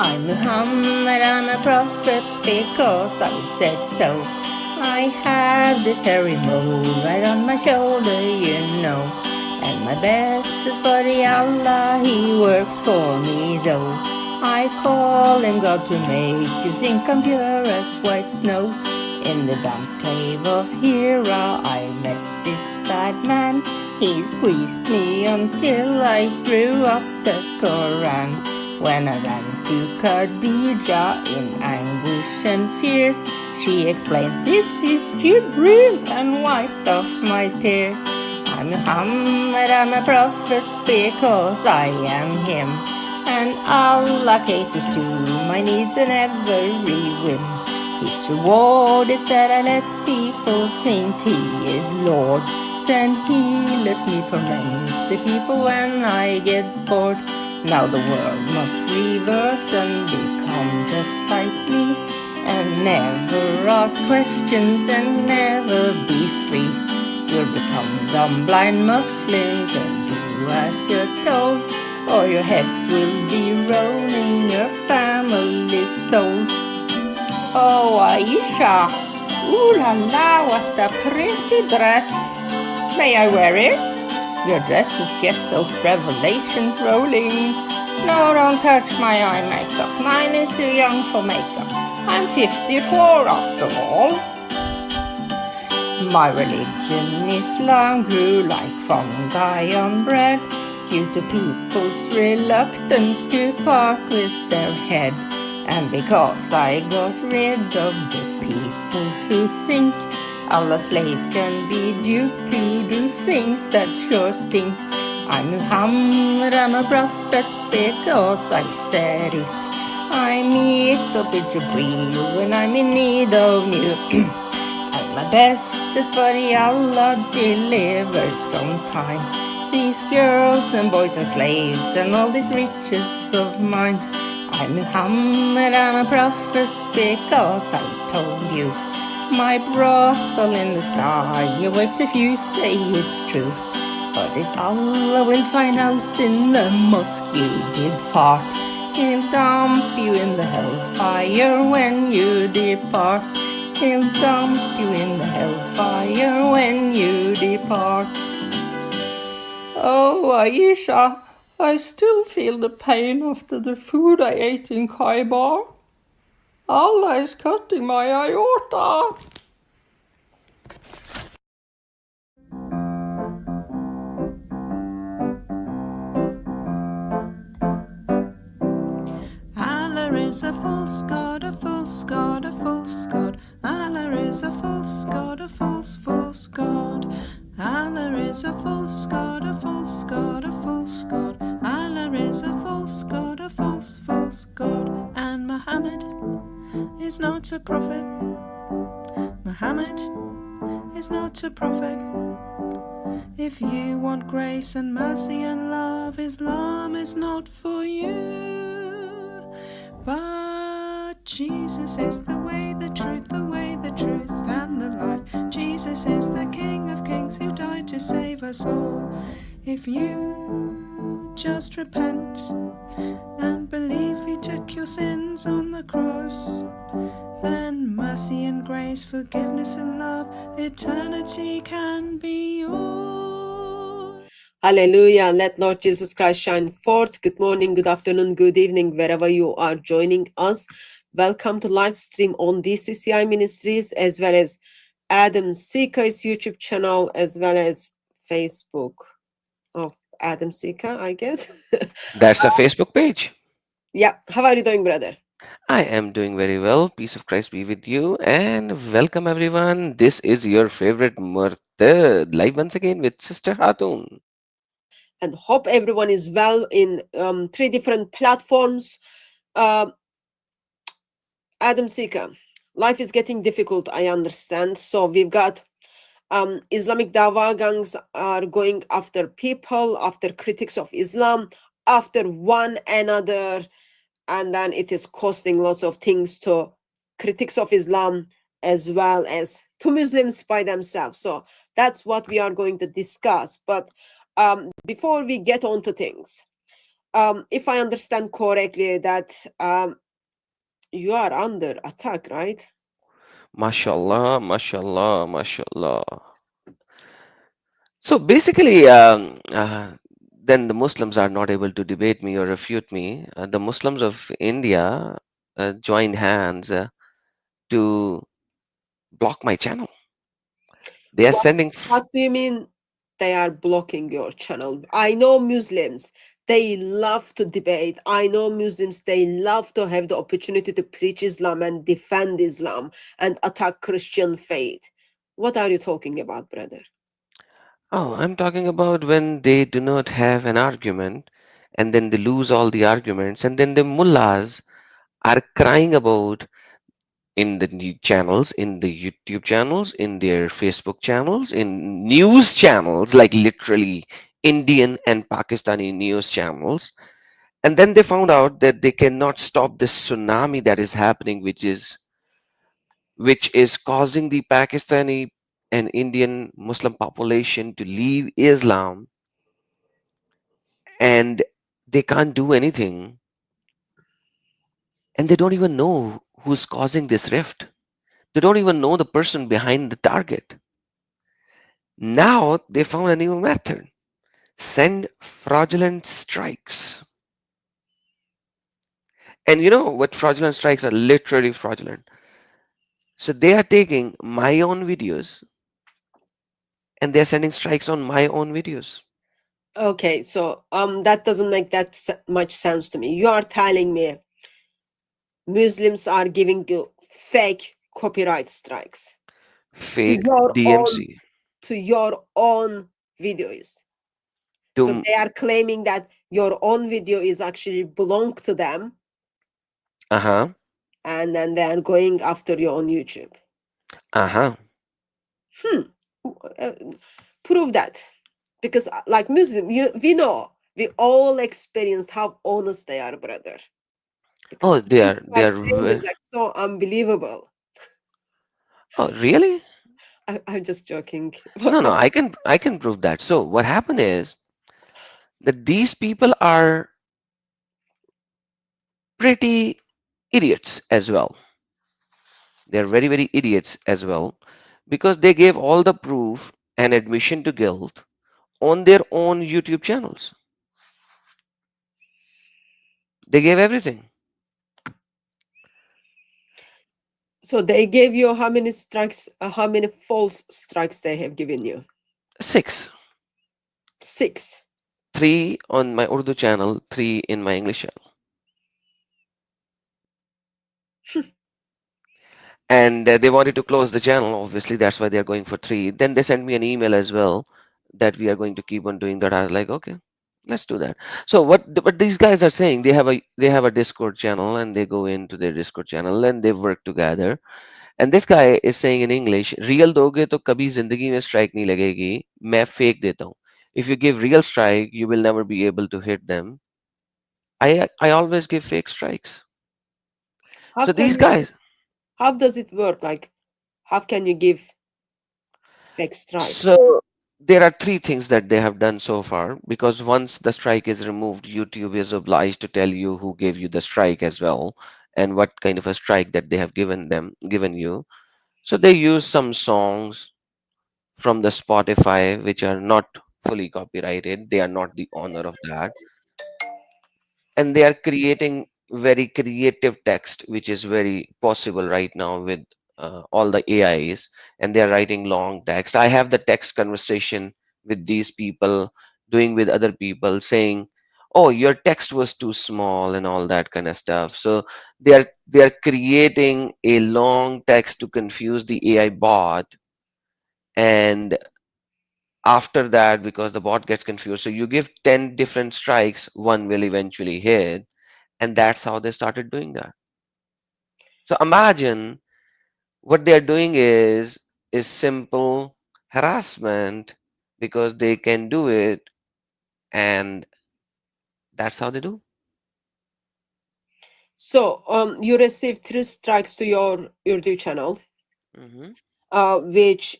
I'm Muhammad, I'm a prophet because I said so. I have this hairy mole right on my shoulder, you know. And my bestest buddy Allah, he works for me though. I call him God to make you think I'm pure as white snow. In the damp cave of Hira, I met this bad man. He squeezed me until I threw up the Koran. When I ran to Khadija in anguish and fears, she explained, "This is Jibril," and wiped off my tears. I'm Muhammad, I'm a prophet because I am him, and Allah caters to my needs in every whim. His reward is that I let people think he is Lord. Then he lets me torment the people when I get bored. Now the world must revert and become just like me, and never ask questions and never be free. You'll become dumb blind Muslims and do as you're told, or your heads will be rolling your family's soul. Oh, Aisha, ooh la la, what a pretty dress. May I wear it? Your dresses get those revelations rolling. No, don't touch my eye makeup. Mine is too young for makeup. I'm 54 after all. My religion, Islam, grew like fungi on bread due to people's reluctance to part with their head. And because I got rid of the people who think Allah's slaves can be duped to do things that sure stink. I'm Muhammad, I'm a prophet because I said it. I meet up with Jibreel when I'm in need of you. And my bestest buddy Allah delivers on time. These girls and boys and slaves and all these riches of mine. I'm Muhammad, I'm a prophet because I told you. My brothel in the sky awaits if you say it's true. But if Allah will find out in the mosque you did fart, He'll dump you in the hellfire when you depart. He'll dump you in the hellfire when you depart. Oh, Aisha, I still feel the pain after the food I ate in Khaybar. Allah is cutting my aorta. Allah is a false god, a false god, a false god. Allah is a false god, a false god. Allah is a false god, a false god, a false god. Allah is a false god, a false god. And Muhammad is not a prophet. Muhammad is not a prophet. If you want grace and mercy and love, Islam is not for you. But Jesus is the way, the truth, and the life. Jesus is the King of Kings who died to save us all. If you just repent and believe He took your sins on the cross, then mercy and grace, forgiveness and love, eternity can be yours. Hallelujah. Let Lord Jesus Christ shine forth. Good morning, good afternoon, good evening, wherever you are joining us. Welcome to live stream on DCCI Ministries, as well as Adam Sika's YouTube channel, as well as Facebook of Adam Sika, I guess. That's a Facebook page. Yeah. How are you doing, brother? I am doing very well. Peace of Christ be with you and welcome everyone. This is your favorite Murtad live once again with Sister Hatun. And hope everyone is well in 3 different platforms. Adam Sika, life is getting difficult, I understand. So we've got Islamic Dawa gangs are going after people, after critics of Islam, after one another, and then it is costing lots of things to critics of Islam as well as to Muslims by themselves. So that's what we are going to discuss. But before we get on to things, if I understand correctly, that you are under attack, right? Mashallah, mashallah, mashallah. So basically, then the Muslims are not able to debate me or refute me. The Muslims of India joined hands to block my channel. They are What, sending. what do you mean they are blocking your channel? I know Muslims, they love to debate. I know Muslims, they love to have the opportunity to preach Islam and defend Islam and attack Christian faith. What are you talking about, brother? Oh, I'm talking about when they do not have an argument and then they lose all the arguments, and then the mullahs are crying about in the channels, in the YouTube channels, in their Facebook channels, in news channels, like literally Indian and Pakistani news channels. And then they found out that they cannot stop this tsunami that is happening, which is causing the Pakistani and Indian Muslim population to leave Islam, and they can't do anything, and they don't even know who's causing this rift. They don't even know the person behind the target. Now they found a new method: send fraudulent strikes. And you know what fraudulent strikes are? Literally fraudulent. So they are taking my own videos and they're sending strikes on my own videos. Okay, so that doesn't make that much sense to me. You are telling me Muslims are giving you fake copyright strikes to Fake your own DMC. to your own videos. So To they are claiming that your own video is actually belong to them, uh-huh. and then they are going after you on YouTube. Uh-huh. Hmm. Uh, Prove that, because like Muslim, we know, we all experienced how honest they are, brother. Because Oh, the they things are you they are are saying is like so unbelievable. oh really? I'm just joking. No, no, I can prove that. So what happened is that these people are pretty idiots as well. They're very, very idiots as well because they gave all the proof and admission to guilt on their own YouTube channels. They gave everything. So they gave you how many strikes? How many false strikes they have given you? Six. Six. Three on my Urdu channel, three in my English channel. And they wanted to close the channel, obviously. That's why they're going for three. Then they sent me an email as well that we are going to keep on doing that. I was like, okay, let's do that. So what these guys are saying, they have a Discord channel and they go into their Discord channel and they work together. And this guy is saying in English, real दोगे तो कभी जिंदगी में strike नहीं लगेगी, मैं fake देता हूँ. If you give real strike, you will never be able to hit them. I always give fake strikes. How So these can you? guys, How does it work? Like, how can you give fake strike? so there are three things that they have done so far, because once the strike is removed, YouTube is obliged to tell you who gave you the strike as well and what kind of a strike that they have given you. So they use some songs from the Spotify, which are not fully copyrighted. They are not the owner of that. And they are creating very creative text, which is very possible right now with all the AIs. And they are writing long text. I have the text conversation with these people, doing with other people, saying, "Oh, your text was too small," and all that kind of stuff. So they are creating a long text to confuse the AI bot, and after that, because the bot gets confused, so you give 10 different strikes, one will eventually hit, and that's how they started doing that. So imagine what they are doing is simple harassment, because they can do it, and that's how they do. So, you received three strikes to your Urdu channel, Hmm. which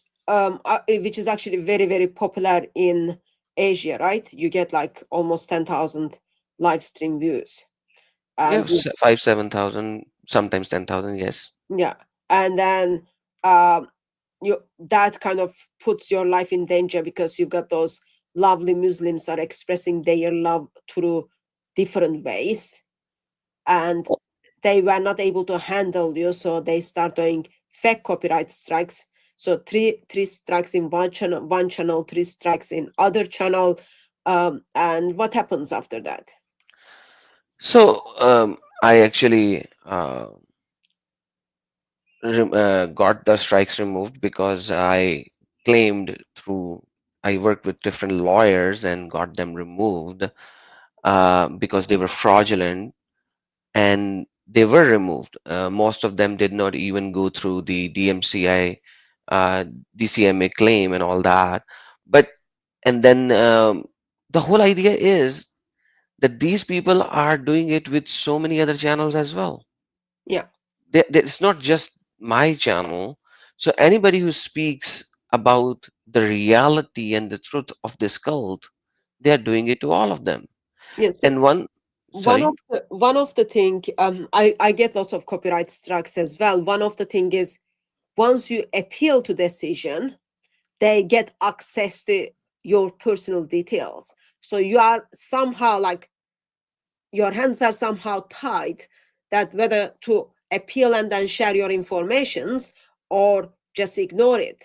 which is actually very popular in Asia, right? You get like almost 10,000 live stream views. Yeah, And five, 7,000, sometimes 10,000. Yes. yeah, and then um, you that kind of puts your life in danger because you've got those lovely Muslims are expressing their love through different ways, and they were not able to handle you, so they start doing fake copyright strikes. So three strikes in one channel, three strikes in other channel, and what happens after that? So I actually got the strikes removed because I worked with different lawyers and got them removed because they were fraudulent, and they were removed. Most of them did not even go through the DMCI, uh, DCMA claim and all that. But and then the whole idea is that these people are doing it with so many other channels as well. Yeah. It's not just my channel. So anybody who speaks about the reality and the truth of this cult, they are doing it to all of them. Yes. So And one, one sorry, of the thing, I get lots of copyright strikes as well. One of the thing is, once you appeal to decision, they get access to your personal details. So you are somehow like your hands are somehow tied, that whether to appeal and then share your informations or just ignore it.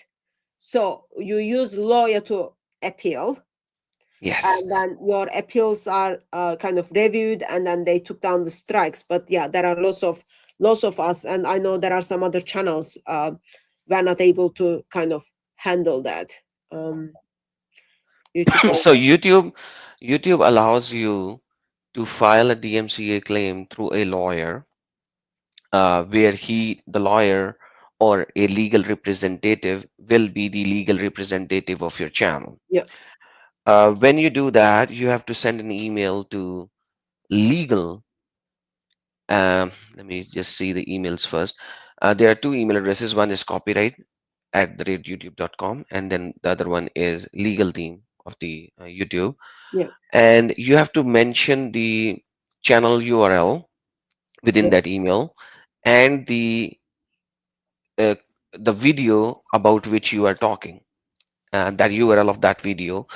So you use lawyer to appeal, yes. and then your appeals are kind of reviewed, and then they took down the strikes. But yeah, there are lots of us, and I know there are some other channels were not able to kind of handle that. um YouTube So also. YouTube allows you to file a DMCA claim through a lawyer, where the lawyer or a legal representative will be the legal representative of your channel. Yeah. When you do that, you have to send an email to legal. Let me just see the emails first. There are two email addresses. One is copyright@youtube.com, and then the other one is legal team of the YouTube. Yeah. And you have to mention the channel URL within Yeah. that email, and uh, the video about which you are talking, that URL of that video,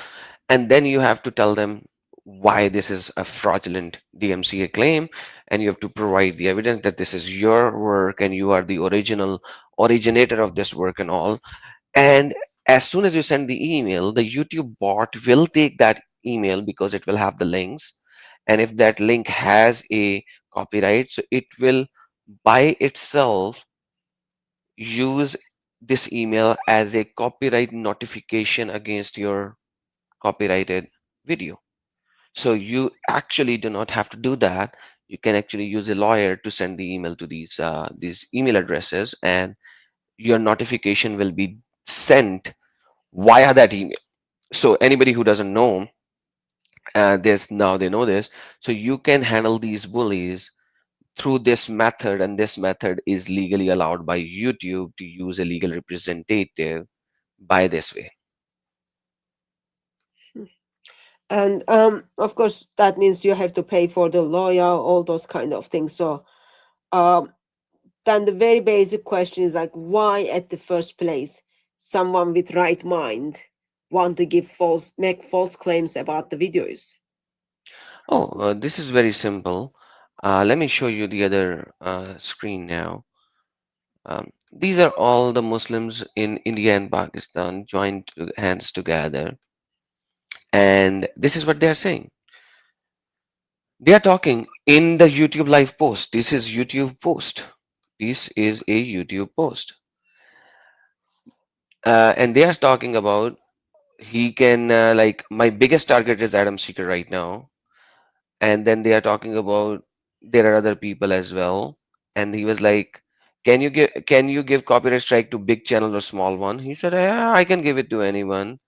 and then you have to tell them why this is a fraudulent DMCA claim, and you have to provide the evidence that this is your work and you are the original originator of this work and all. And as soon as you send the email, the YouTube bot will take that email because it will have the links, and if that link has a copyright, so it will by itself use this email as a copyright notification against your copyrighted video. So you actually do not have to do that. You can actually use a lawyer to send the email to these email addresses, and your notification will be sent via that email. So anybody who doesn't know this, now they know this. So you can handle these bullies through this method, and this method is legally allowed by YouTube to use a legal representative by this way. And of course that means you have to pay for the lawyer, all those kind of things. So um then the very basic question is like, why at the first place someone with right mind want to make false claims about the videos? Oh, this is very simple. Let me show you the other screen now. These are all the Muslims in India and Pakistan joined hands together, and this is what they are saying. They are talking in the YouTube live post. This is YouTube post. This is a YouTube post, and they are talking about he can like my biggest target is Adam Seeker right now, and then they are talking about there are other people as well, and he was like, can you give copyright strike to big channel or small one? He said, yeah, I can give it to anyone.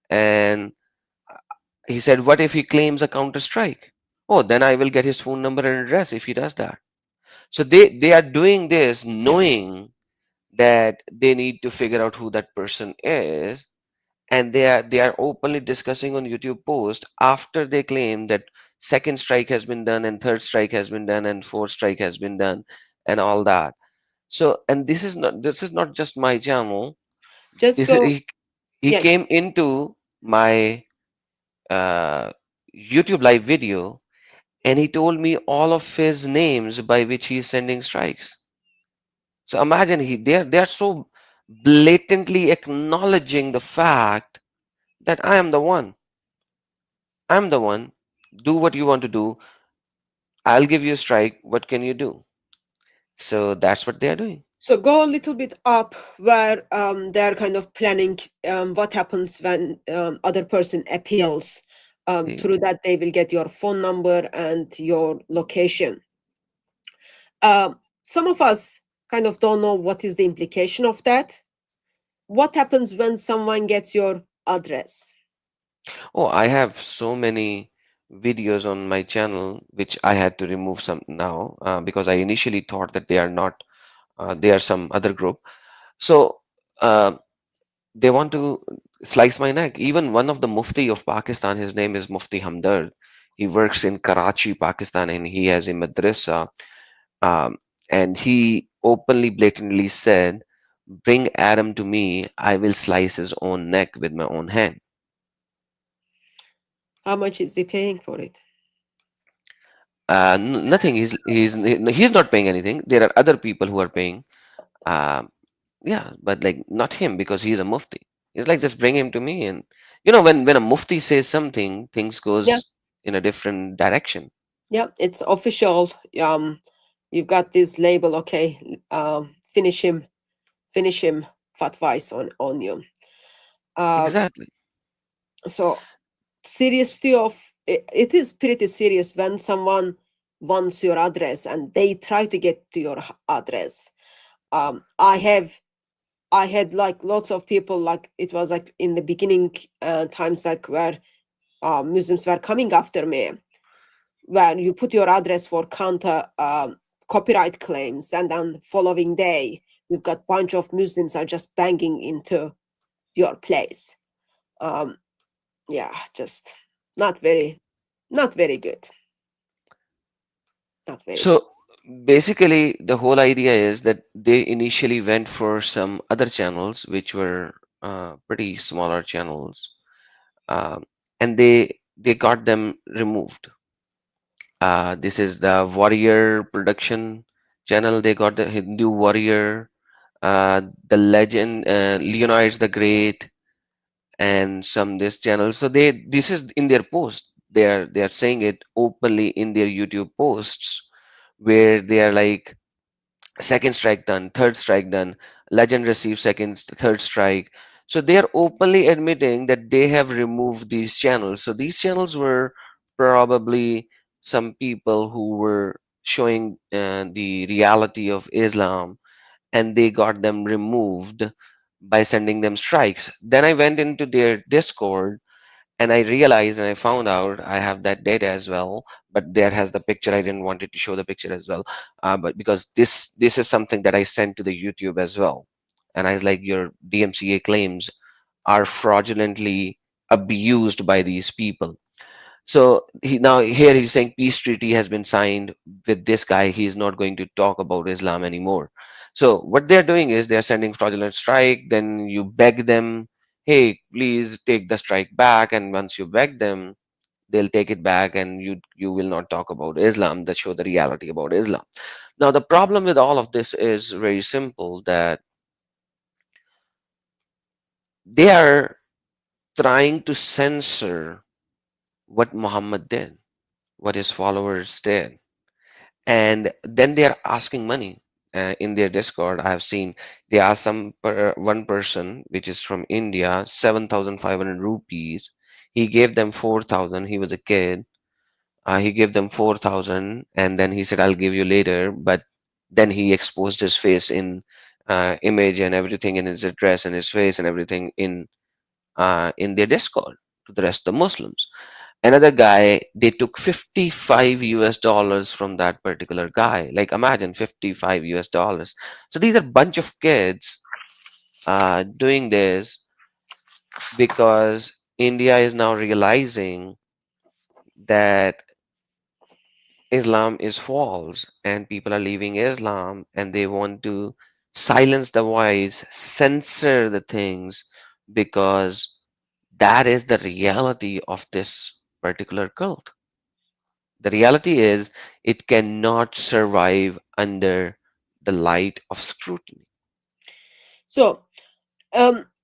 And he said, what if he claims a counter strike? Oh, then I will get his phone number and address if he does that. So they are doing this knowing that they need to figure out who that person is, and they are openly discussing on YouTube post after they claim that second strike has been done, and third strike has been done, and fourth strike has been done, and all that. So, and this is not just my channel. Just This is, go. he Yeah. came into my uh, YouTube live video, and he told me all of his names by which he is sending strikes. So imagine they are so blatantly acknowledging the fact that I am the one. I'm the one. Do what you want to do. I'll give you a strike. What can you do? So that's what they are doing. So go a little bit up where they're kind of planning what happens when other person appeals. Eh, Through that, they will get your phone number and your location. Some of us kind of don't know what is the implication of that. What happens when someone gets your address? Oh, I have so many videos on my channel which I had to remove some now because I initially thought that they are not, they are some other group. So uh, they want to slice my neck. Even one of the Mufti of Pakistan, his name is Mufti Hamdard. He works in Karachi, Pakistan, and he has a madrasa. Um, and he openly, blatantly said, "Bring Adam to me. I will slice his own neck with my own hand." How much is he paying for it? Nothing. He's not paying anything. There are other people who are paying. Um, yeah, but like not him because he's a mufti. It's like just bring him to me, and when a mufti says something, things Yeah, goes in a different direction. yeah, it's official. You've got this label. Okay, finish him. Fatwais on you. Uh, Exactly. so seriously, it is pretty serious when someone wants your address and they try to get to your address. I had like lots of people, like it was like in the beginning times, like where Muslims were coming after me, where you put your address for counter copyright claims, and then following day you've got bunch of Muslims are just banging into your place. Um, yeah, just not very, not very good, not very good. So basically, the whole idea is that they initially went for some other channels, which were pretty smaller channels, um, and they got them removed. This is the Warrior Production channel. They got the Hindu Warrior, the Legend, Leonidas the Great, and some this channel. So this is in their post. They are saying it openly in their YouTube posts, where they are like, second strike done, third strike done, legend received second, third strike. So they are openly admitting that they have removed these channels. So these channels were probably some people who were showing the reality of Islam, and they got them removed by sending them strikes. Then I went into their Discord, and I realized and I found out I have that data as well, but there has the picture. I didn't want it to show the picture as well, but because this is something that I sent to the YouTube as well, and I was like, your DMCA claims are fraudulently abused by these people. So now here he's saying peace treaty has been signed with this guy. He's not going to talk about Islam anymore. So what they're doing is they're sending fraudulent strike. Then you beg them, hey, please take the strike back. And once you beg them, they'll take it back, and you will not talk about Islam. That show the reality about Islam. Now the problem with all of this is very simple, that they are trying to censor what Muhammad did, what his followers did, and then they are asking money in their Discord. I have seen they ask one person which is from India 7,500 rupees. He gave them 4,000. He was a kid. He gave them 4,000, and then he said, "I'll give you later." But then he exposed his face in image and everything, in his address and his face and everything in their Discord to the rest of the Muslims. Another guy, they took 55 US dollars from that particular guy. Like imagine 55 US dollars. So these are bunch of kids doing this because India is now realizing that. Islam is false and people are leaving Islam and they want to silence the voice, censor the things because that is the reality of this particular cult. The reality is it cannot survive under the light of scrutiny. So,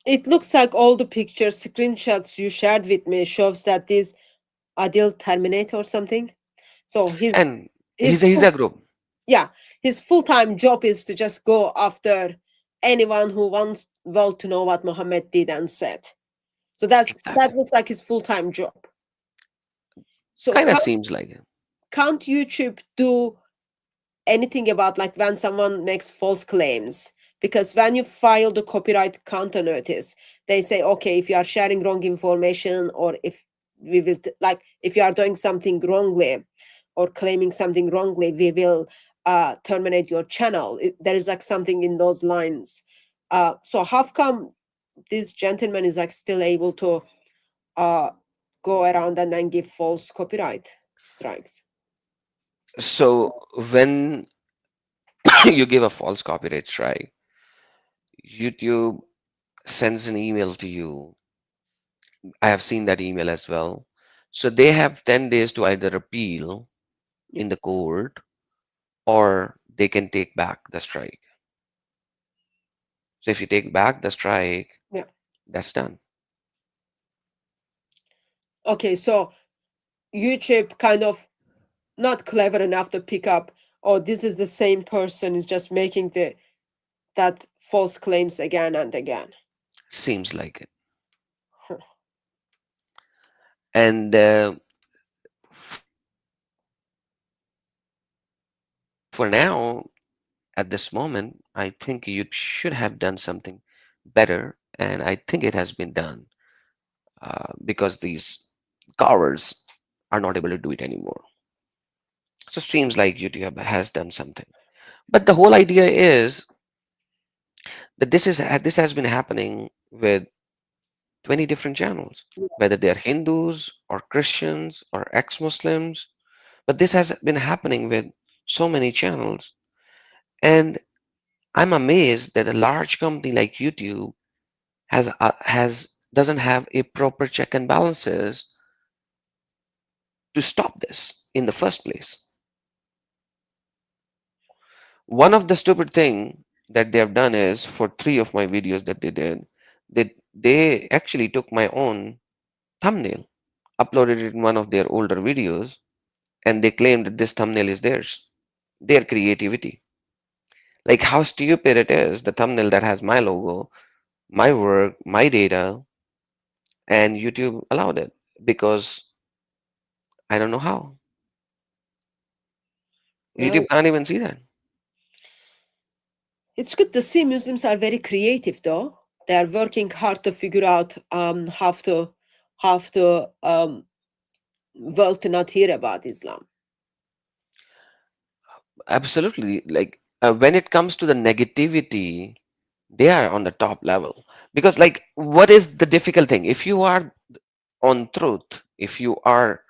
it looks like all the pictures, screenshots you shared with me shows that this Adil Terminator or something. So And his he's full, a group. yeah, his full-time job is to just go after anyone who wants well to know what Muhammad did and said. So that Exactly. looks like his full-time job. So Kind of seems like it. can't YouTube do anything about like when someone makes false claims? Because when you file the copyright counter notice, they say, okay, if you are sharing wrong information, or if we will like if you are doing something wrongly or claiming something wrongly, we will terminate your channel. There is like something in those lines. So how come this gentleman is like still able to uh, go around and then give false copyright strikes? So when you give a false copyright strike, YouTube sends an email to you. I have seen that email as well. So they have 10 days to either appeal Yeah, in the court or they can take back the strike. So if you take back the strike, yeah. that's done. Okay, so YouTube kind of not clever enough to pick up, oh, this is the same person is just making the that false claims again and again. Seems like it. Huh. And for now, at this moment, I think you should have done something better, and I think it has been done because these cowards are not able to do it anymore. So seems like YouTube has done something. But the whole idea is that this has been happening with 20 different channels, whether they are Hindus or Christians or ex-Muslims. But this has been happening with so many channels, and I'm amazed that a large company like YouTube has doesn't have a proper check and balances to stop this in the first place. One of the stupid thing that they have done is for three of my videos that they did, they actually took my own thumbnail, uploaded it in one of their older videos, and they claimed that this thumbnail is theirs, their creativity. Like how stupid it is, the thumbnail that has my logo, my work, my data, and YouTube allowed it because I don't know how. Well, YouTube can't even see that. it's good to see Muslims are very creative though. They are working hard to figure out how to world to not hear about Islam. Absolutely. Like when it comes to the negativity, they are on the top level. Because, like, what is the difficult thing? If you are on truth, if you are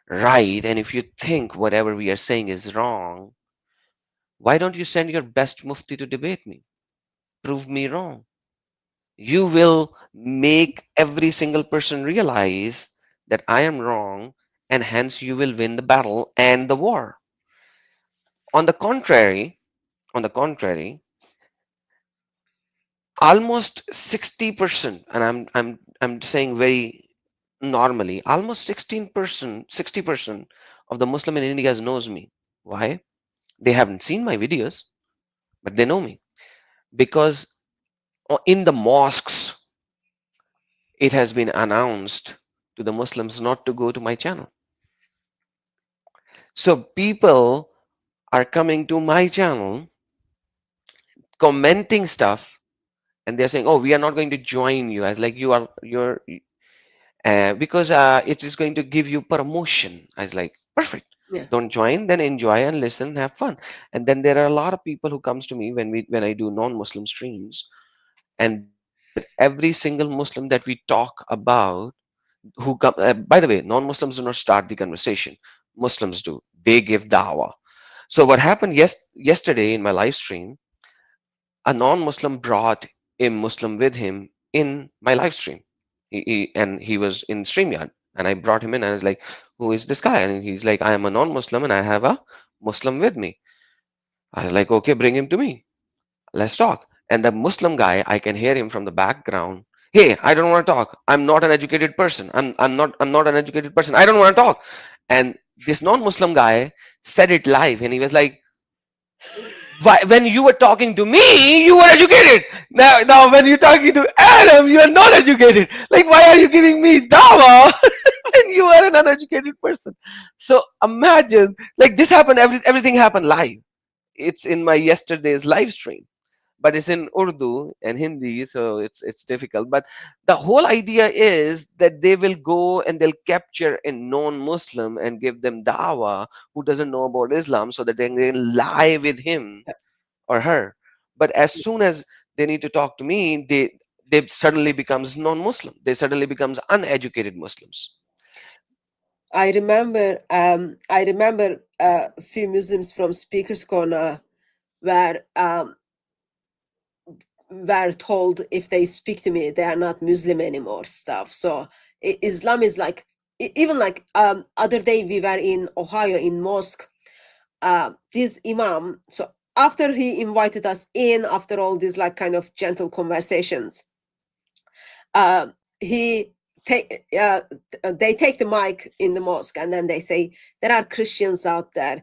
right, and if you think whatever we are saying is wrong, why don't you send your best mufti to debate me? Prove me wrong. You will make every single person realize that I am wrong, and hence you will win the battle and the war. On the contrary, on the contrary, almost 60%, and I'm saying very normally, almost 16%, 60% of the Muslim in India knows me. Why? They haven't seen my videos, but they know me because in the mosques it has been announced to the Muslims not to go to my channel. So people are coming to my channel, commenting stuff, and they're saying, "Oh, we are not going to join you," as like you're because it is going to give you promotion. I was like, perfect. Yeah. Don't join, then enjoy and listen, have fun. And then there are a lot of people who comes to me when I do non-Muslim streams, and they say that every single Muslim that we talk about, who come, by the way, non-Muslims do not start the conversation. Muslims do. They give dawah. So what happened yesterday in my live stream, a non-Muslim brought a Muslim with him in my live stream. And he was in StreamYard. And I brought him in and I was like, who is this guy? And he's like, I am a non-Muslim and I have a Muslim with me. I was like, okay, bring him to me. Let's talk. And the Muslim guy, I can hear him from the background. Hey, I don't want to talk. I'm not an educated person. I'm not an educated person. I don't want to talk. And this non-Muslim guy said it live and he was like, why, when you were talking to me, you were educated. Now when you're talking to Adam, you are not educated. Like, why are you giving me dawa when you are an uneducated person? So imagine, like this happened. Everything happened live. It's in my yesterday's live stream, but it's in Urdu and Hindi, so it's difficult. But the whole idea is that they will go and they'll capture a non-Muslim and give them dawa who doesn't know about Islam, so that they can lie with him or her. But as soon as they need to talk to me, they suddenly becomes non-Muslim. They suddenly becomes uneducated Muslims. I remember a few Muslims from Speaker's Corner were were told if they speak to me, they are not Muslim anymore. Stuff. So Islam is like even like other day we were in Ohio in mosque. This imam. So after he invited us in, after all these like kind of gentle conversations, he take they take the mic in the mosque and then they say there are Christians out there.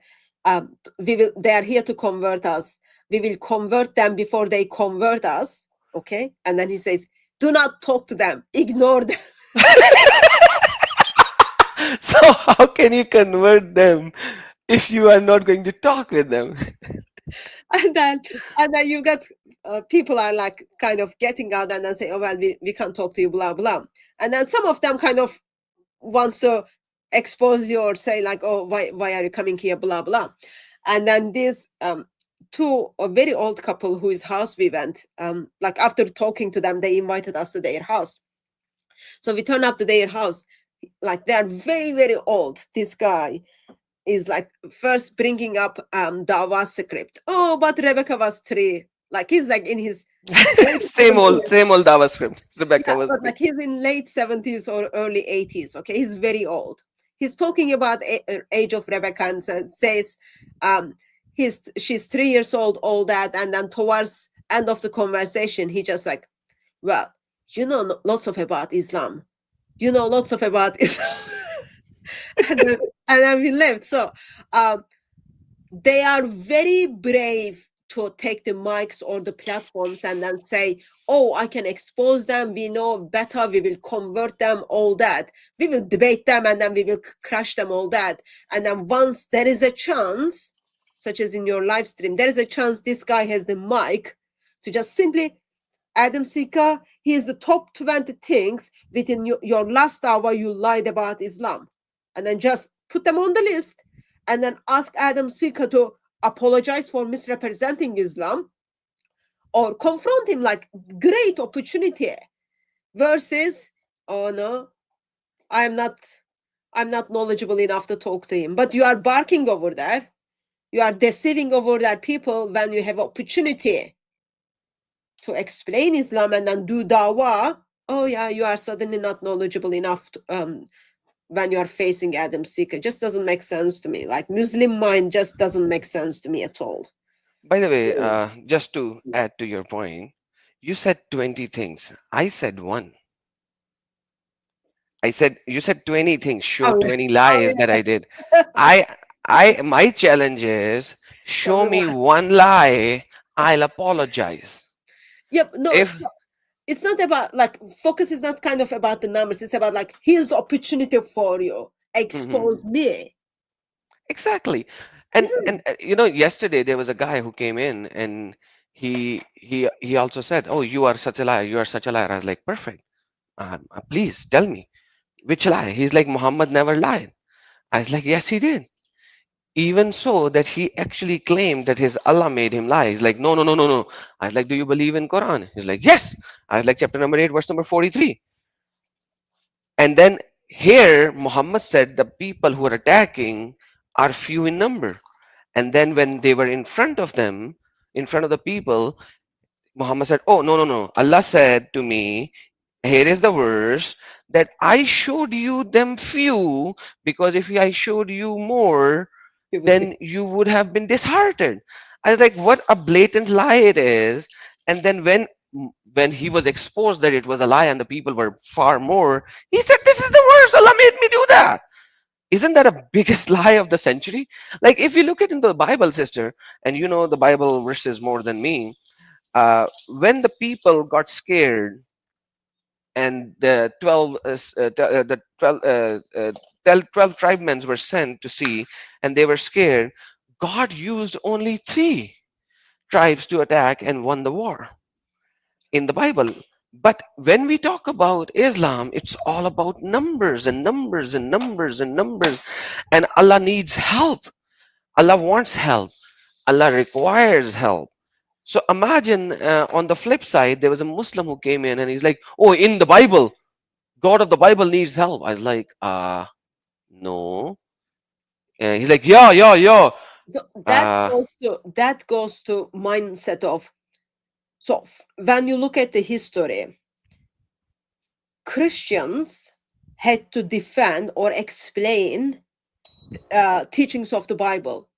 They are here to convert us. We will convert them before they convert us. Okay, and then he says, do not talk to them, ignore them. So how can you convert them if you are not going to talk with them? and then you got people are like kind of getting out and then say, oh well, we can't talk to you, blah blah. And then some of them kind of wants to expose you or say like, oh, why are you coming here, blah blah. And then this two a very old couple whose house we went, like after talking to them, they invited us to their house. So we turned up to their house. Like they are very very old. This guy is like first bringing up Dawa script. Oh, but Rebecca was 3. Like he's like in his Same old JavaScript. Rebecca yeah, was but three. like he's in late 70s or early 80s. Okay, he's very old. He's talking about age of Rebecca and says she's 3 years old, all that, and then towards end of the conversation, he just like, well, you know lots of about Islam. You know lots of about Islam. and then we left. So they are very brave to take the mics or the platforms and then say, oh, I can expose them, we know better, we will convert them, all that. We will debate them and then we will crush them, all that. And then once there is a chance, such as in your live stream, there is a chance this guy has the mic to just simply, Adam Sika, he is the top 20 things within your last hour you lied about Islam. And then just put them on the list and then ask Adam Sika to apologize for misrepresenting Islam or confront him, like great opportunity versus, oh no, I'm not knowledgeable enough to talk to him. But you are barking over there. You are deceiving over there people when you have opportunity to explain Islam and then do dawah. Oh yeah, you are suddenly not knowledgeable enough to, when you are facing Adam Seeker. Just doesn't make sense to me. Like Muslim mind just doesn't make sense to me at all. By the way, just to add to your point, you said 20 things. I said one. I said you said 20 things, show Oh, 20 lies that I did. I my challenge is show show me me one. one lie, I'll apologize. Yep, no, If it's not about like focus is not kind of about the numbers. It's about like here's the opportunity for you. Mhm. Expose me. Exactly. Yeah. Yesterday there was a guy who came in and he also said, "Oh, you are such a liar. You are such a liar." I was like, "Perfect. Please tell me which lie." He's like, "Muhammad never lied." I was like, "Yes, he did." Even so that he actually claimed that his Allah made him lie. He's like, "No, no, no, no, no." I was like, "Do you believe in Quran?" He's like, "Yes." I was like, "Chapter number 8, verse number 43." And then Here, Muhammad said the people who are attacking are few in number. And then when they were in front of them, in front of the people, Muhammad said, "Oh, no, no, no. Allah said to me, here is the verse that I showed you them few, because if I showed you more, You would be. then you would have been disheartened." I was like, what a blatant lie it is. And then when he was exposed that it was a lie and the people were far more, he said, "This is the verse. Allah made me do that." Isn't that a biggest lie of the century? Like if you look at in the Bible, sister, and you know the Bible verses more than me, when the people got scared and the 12 the 12 12 tribesmen were sent to see, and they were scared, God used only 3 tribes to attack and won the war in the Bible. But when we talk about Islam, it's all about numbers and numbers and numbers and numbers, and Allah needs help. Allah wants help. Allah requires help. So imagine on the flip side, there was a Muslim who came in and he's like, "Oh, in the Bible, God of the Bible needs help." I was like, no. And he's like, "Yeah, yeah, yeah." So Uh, that goes to mindset of, so when you look at the history, Christians had to defend or explain teachings of the Bible,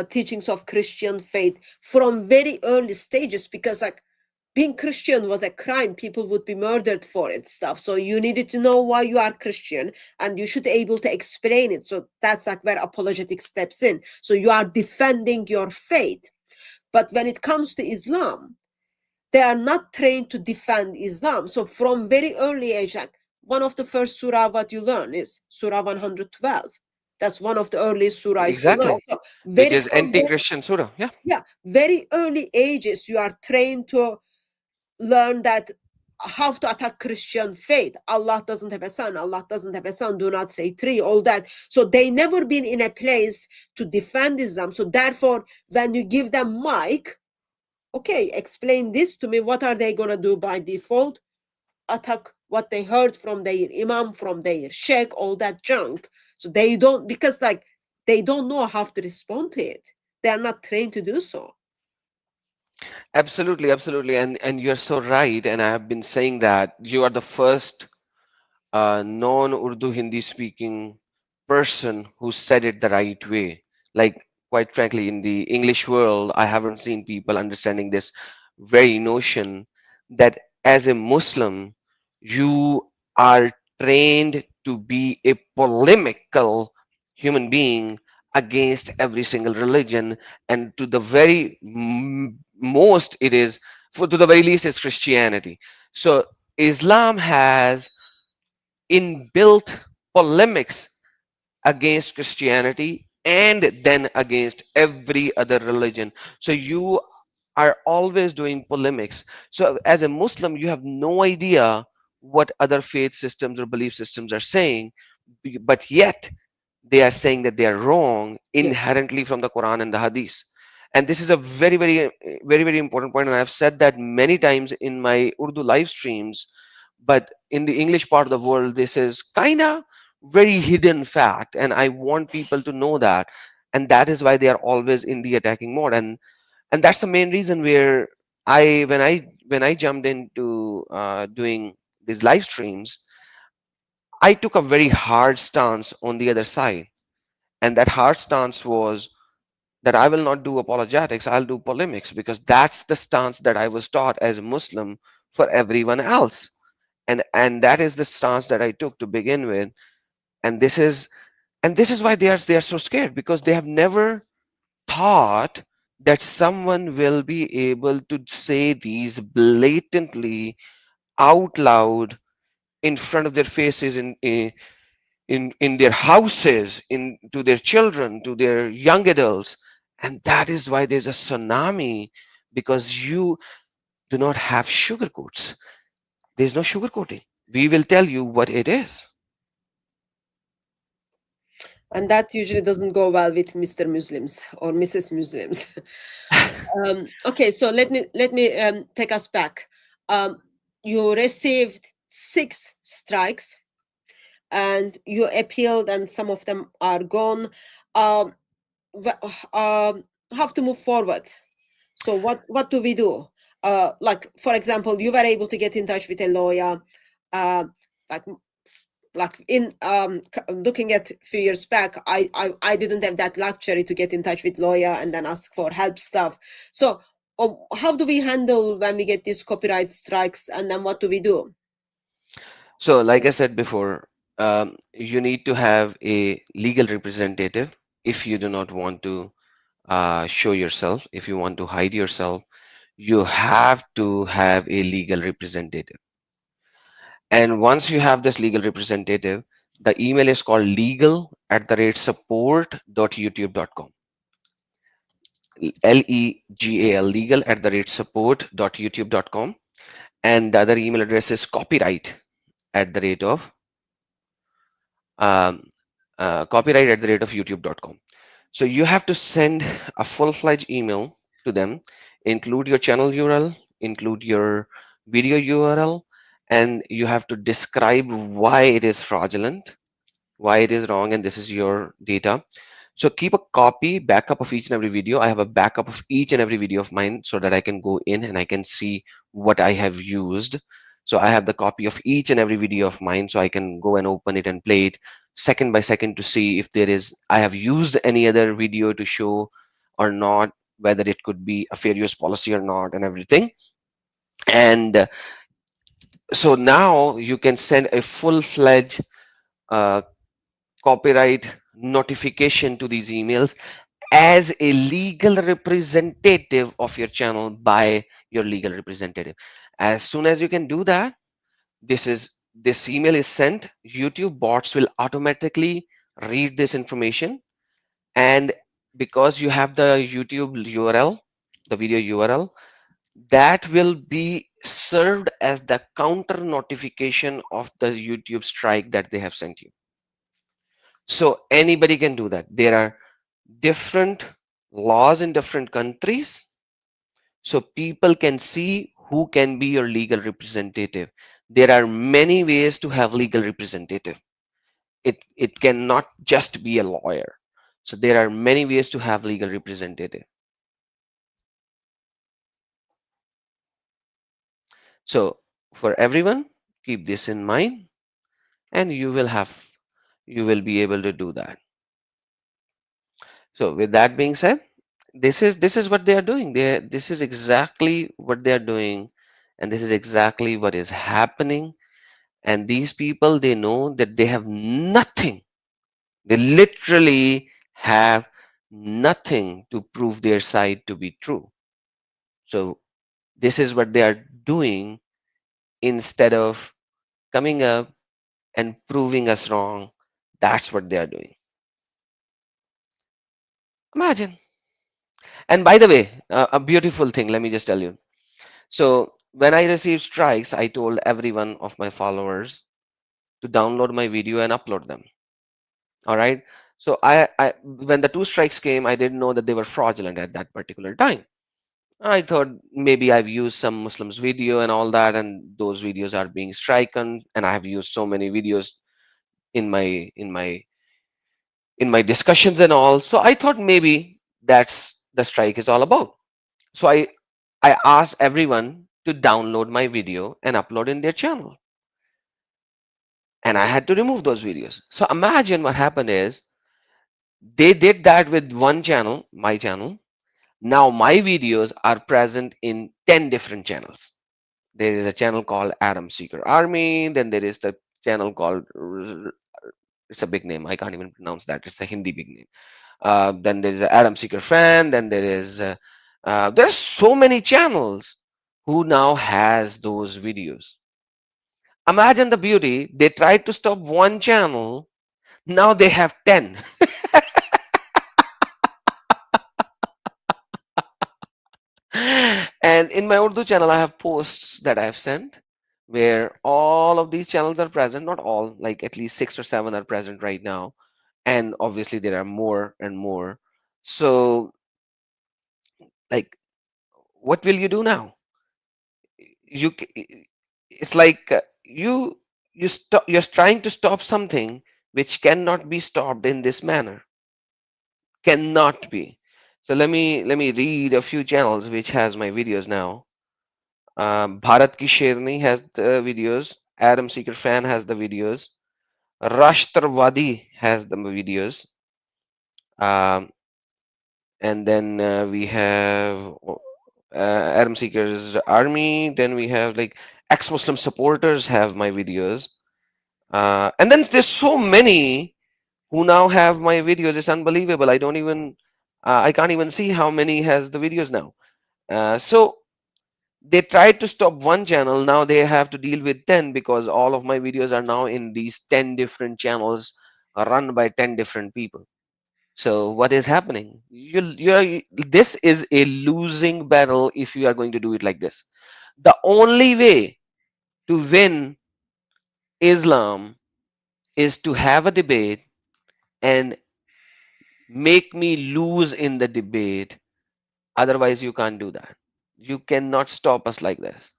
teachings of Christian faith from very early stages, because like being Christian was a crime. People would be murdered for it, stuff. So you needed to know why you are Christian, and you should be able to explain it. So that's like where apologetic steps in. So you are defending your faith. But when it comes to Islam, they are not trained to defend Islam. So from very early age, like one of the first surah what you learn is Surah 112. That's one of the earliest surahs you learn. exactly, So which very is anti-Christian surah. Yeah, yeah, very early ages you are trained to learn that how to attack Christian faith. Allah doesn't have a son. Allah doesn't have a son. Do not say three. All that. So they never been in a place to defend Islam. So therefore, when you give them mic, okay, explain this to me. What are they gonna do by default? Attack what they heard from their imam, from their sheikh, all that junk. So they don't, because like they don't know how to respond to it. They are not trained to do so. absolutely, absolutely, and you're so right. And I have been saying that you are the first non-Urdu Hindi speaking person who said it the right way. Like, quite frankly, in the English world, I haven't seen people understanding this very notion that as a Muslim, you are trained to be a polemical human being against every single religion, and to the very most, it is for to the very least, is Christianity. So Islam has inbuilt polemics against Christianity and then against every other religion. So you are always doing polemics. So as a Muslim, you have no idea what other faith systems or belief systems are saying, but yet they are saying that they are wrong Yeah. inherently from the Quran and the Hadith. And this is a very, very, very, very important point. And I've said that many times in my Urdu live streams. But in the English part of the world, this is kind of very hidden fact. And I want people to know that. And that is why they are always in the attacking mode. And that's the main reason where when I jumped into doing these live streams, I took a very hard stance on the other side. And that hard stance was that I will not do apologetics, I'll do polemics, because that's the stance that I was taught as a Muslim for everyone else. And that is the stance that I took to begin with. And this is why they are so scared, because they have never thought that someone will be able to say these blatantly out loud in front of their faces, in their houses, in to their children, to their young adults. And that is why there's a tsunami, because you do not have sugarcoats. There's no sugarcoating. We will tell you what it is. And that usually doesn't go well with Mr. Muslims or Mrs. Muslims. Okay, so let me take us back. You received 6 strikes, and you appealed and some of them are gone. um, have to move forward. So what do we do? Like for example, you were able to get in touch with a lawyer. Uh, like in looking at few years back, I didn't have that luxury to get in touch with lawyer and then ask for help stuff. So how do we handle when we get these copyright strikes, and then what do we do? So, like I said before, you need to have a legal representative if you do not want to show yourself, if you want to hide yourself, you have to have a legal representative. And once you have this legal representative, the email is called legal@support.youtube.com. Legal, legal@support.youtube.com. And the other email address is at the rate of um, copyright@the rate of youtube.com. So you have to send a full-fledged email to them, include your channel URL, include your video URL, and you have to describe why it is fraudulent, why it is wrong, and this is your data. So keep a backup of each and every video. I have a backup of each and every video of mine so that I can go in and I can see what I have used. So I have the copy of each and every video of mine so I can go and open it and play it second by second to see if I have used any other video to show or not, whether it could be a fair use policy or not and everything. And so now you can send a full-fledged uh, copyright notification to these emails as a legal representative of your channel by your legal representative. As soon as you can do that, this email is sent. YouTube bots will automatically read this information, and because you have the YouTube URL, the video URL, that will be served as the counter notification of the YouTube strike that they have sent you. So anybody can do that. There are different laws in different countries, so people can see who can be your legal representative. There are many ways to have legal representative. It cannot just be a lawyer. So there are many ways to have legal representative. So for everyone, keep this in mind, and you will be able to do that. So with that being said, this is what they are doing. This is exactly what they are doing, and this is exactly what is happening. And these people, they know that they have nothing. They literally have nothing to prove their side to be true. So this is what they are doing instead of coming up and proving us wrong. That's what they are doing. Imagine. And by the way, a beautiful thing, let me just tell you. So when I received strikes, I told every one of my followers to download my video and upload them. All right. So when the two strikes came, I didn't know that they were fraudulent at that particular time. I thought maybe I've used some Muslims video and all that, and those videos are being striken. And I have used so many videos in my discussions and all. So I thought maybe that's the strike is all about. So I asked everyone to download my video and upload in their channel. And I had to remove those videos. So imagine what happened is they did that with one channel, my channel. Now my videos are present in 10 different channels. There is a channel called Adam Seeker Army. Then there is the channel called, it's a big name. I can't even pronounce that. It's a Hindi big name. Then there is a Adam Seeker fan. Then there's so many channels who now has those videos. Imagine the beauty. They tried to stop one channel. Now they have 10. And in my Urdu channel, I have posts that I have sent where all of these channels are present. Not all, like at least 6 or 7 are present right now. And obviously, there are more and more. So, like, what will you do now? It's like you. you're trying to stop something which cannot be stopped in this manner. Cannot be. So let me read a few channels which has my videos now. Bharat Ki Sherni has the videos. Adam Seeker Fan has the videos. Rashtrvadi has the videos. Um, and then we have Adam Seeker's Army. Then we have like ex-Muslim supporters have my videos. And then there's so many who now have my videos. It's unbelievable. I can't even see how many has the videos now. So they tried to stop one channel. Now they have to deal with 10 because all of my videos are now in these 10 different channels run by 10 different people. So what is happening? This is a losing battle if you are going to do it like this. The only way to win Islam is to have a debate and make me lose in the debate. Otherwise, you can't do that. You cannot stop us like this.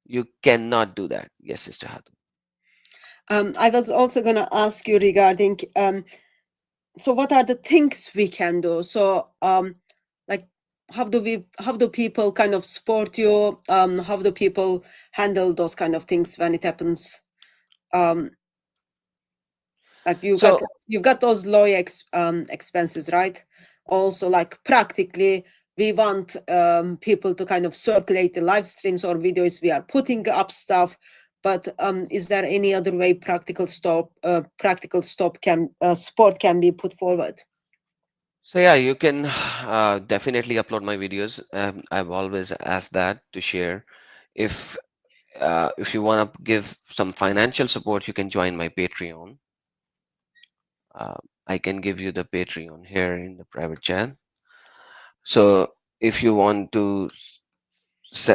You cannot do that. Yes, Sister Hatu. I was also going to ask you regarding so what are the things we can do? So like how do people kind of support you? How do people handle those kind of things when it happens? Um, like So, you've got those lawyer expenses, right? Also, like practically, we want people to kind of circulate the live streams or videos. We are putting up stuff, but is there any other way practical stop can support can be put forward? so yeah, you can definitely upload my videos. I've always asked that to share. If if you want to give some financial support, you can join my Patreon. Uh, I can give you the Patreon here in the private chat. So if you want to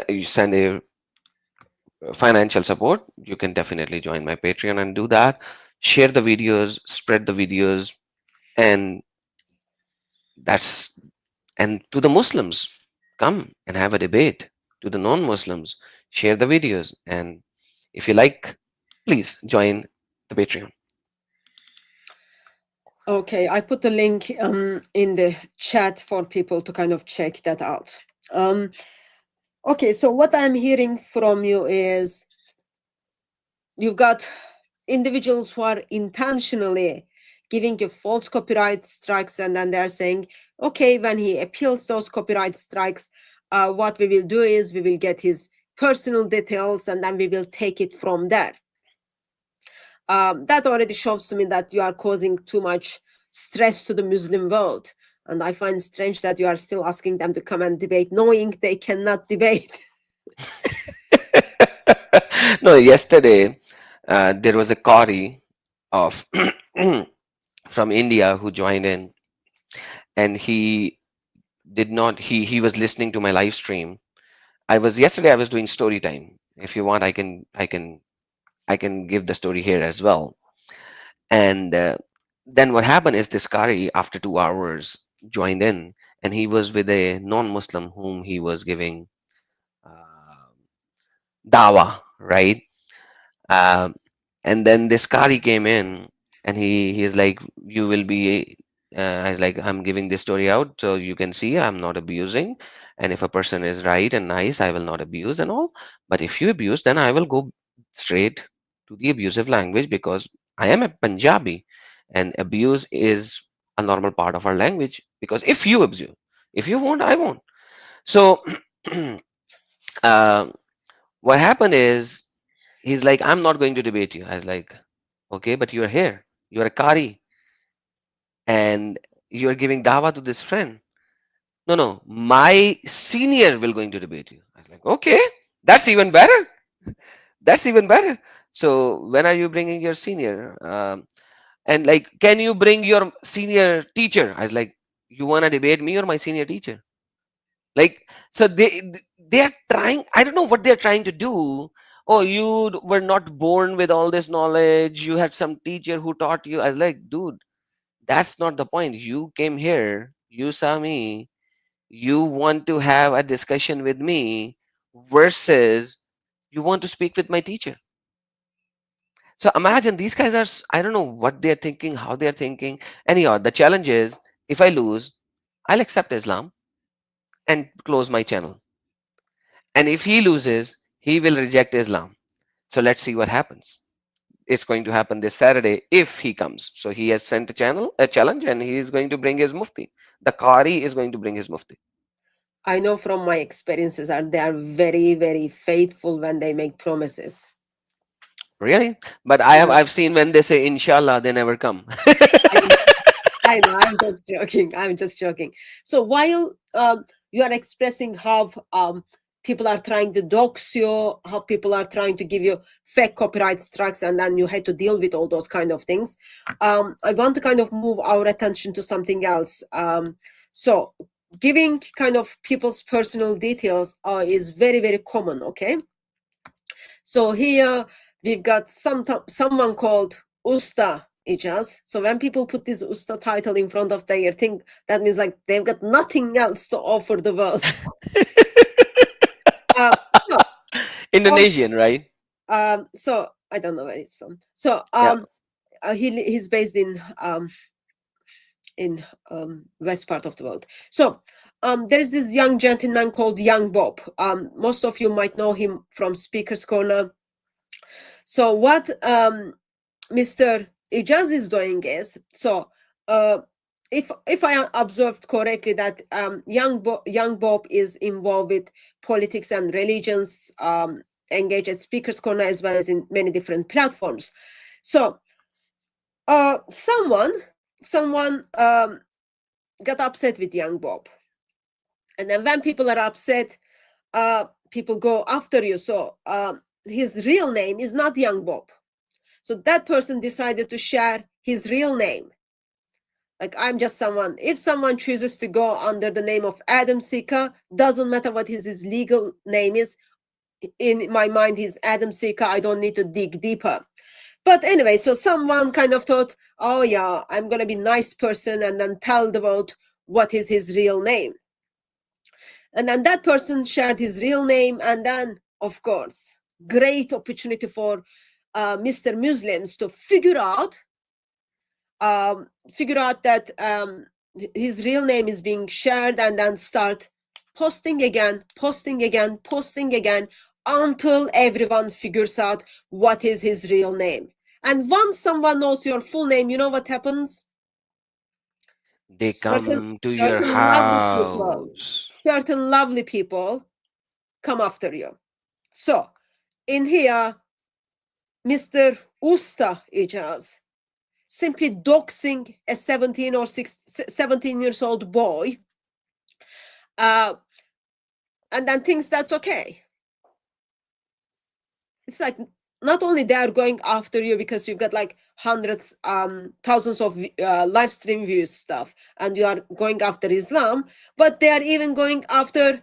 you send a financial support, you can definitely join my Patreon and do that. Share the videos, spread the videos, and that's and to the Muslims, come and have a debate. To the non-Muslims, share the videos, and if you like, please join the Patreon. Okay, I put the link in the chat for people to kind of check that out. Okay, so what I'm hearing from you is you've got individuals who are intentionally giving you false copyright strikes, and then they're saying, okay, when he appeals those copyright strikes, what we will do is we will get his personal details and then we will take it from there. That already shows to me that you are causing too much stress to the Muslim world. And I find strange that you are still asking them to come and debate, knowing they cannot debate. No, yesterday there was a Qari of from India who joined in, and he did not. He was listening to my live stream. I was doing story time. If you want, I can give the story here as well. And then what happened is this Qari, after 2 hours, joined in, and he was with a non-Muslim whom he was giving uh, dawa, right? Um, and then this Qari came in, and he is like, "You will be." I was like, "I'm giving this story out, so you can see I'm not abusing. And if a person is right and nice, I will not abuse and all. But if you abuse, then I will go straight to the abusive language because I am a Punjabi, and abuse is a normal part of our language. Because if you won't, I won't. So." uh, what happened is he's like, I'm not going to debate you. I was like, okay, but you're here. You're a Qari and you're giving dawa to this friend. No, no, my senior will going to debate you. I was like, okay, that's even better. That's even better. So when are you bringing your senior? And like, can you bring your senior teacher? I was like, you want to debate me or my senior teacher? Like, so they are trying. I don't know what they're trying to do. Oh, you were not born with all this knowledge. You had some teacher who taught you. I was like, dude, that's not the point. You came here, you saw me, you want to have a discussion with me versus you want to speak with my teacher. So imagine these guys are, I don't know what they're thinking, how they're thinking. Anyhow, the challenge is if I lose, I'll accept Islam and close my channel. And if he loses, he will reject Islam. So let's see what happens. It's going to happen this Saturday if he comes. So he has sent a challenge, and he is going to bring his mufti. The Qari is going to bring his mufti. I know from my experiences are they are very, very faithful when they make promises. Really? But Yeah. I've seen when they say inshallah, they never come. I I know, I'm just joking. I'm just joking. So while you are expressing how people are trying to dox you, how people are trying to give you fake copyright strikes, and then you had to deal with all those kind of things, I want to kind of move our attention to something else. So giving kind of people's personal details is very, very common, okay? So here we've got someone called Usta Ijaz. So when people put this Usta title in front of their thing, that means like they've got nothing else to offer the world. uh, so, Indonesian, right? so I don't know where he's from. So Yeah. he's based in west part of the world. So there is this young gentleman called Young Bob. Most of you might know him from Speaker's Corner. So what Mr. Ijaz is doing is, so if I observed correctly that young Bob is involved with politics and religions, engaged at Speaker's Corner as well as in many different platforms. So someone got upset with young Bob, and then when people are upset, people go after you. So his real name is not young Bob. So that person decided to share his real name. Like, I'm just someone. If someone chooses to go under the name of Adam Sika, doesn't matter what his legal name is. In my mind, he's Adam Sika. I don't need to dig deeper. But anyway, so someone kind of thought, oh yeah, I'm going to be nice person and then tell the world what is his real name. And then that person shared his real name. And then, of course, great opportunity for Mr. Muslims to figure out that his real name is being shared, and then start posting again until everyone figures out what is his real name. And once someone knows your full name, you know what happens? They certain come to your certain lovely people house. certain lovely people come after you. So in here, Mr. Usta Ijaz simply doxing a 17 years old boy, and then thinks that's okay. It's like, not only they are going after you because you've got like hundreds, thousands of live stream views stuff, and you are going after Islam, but they are even going after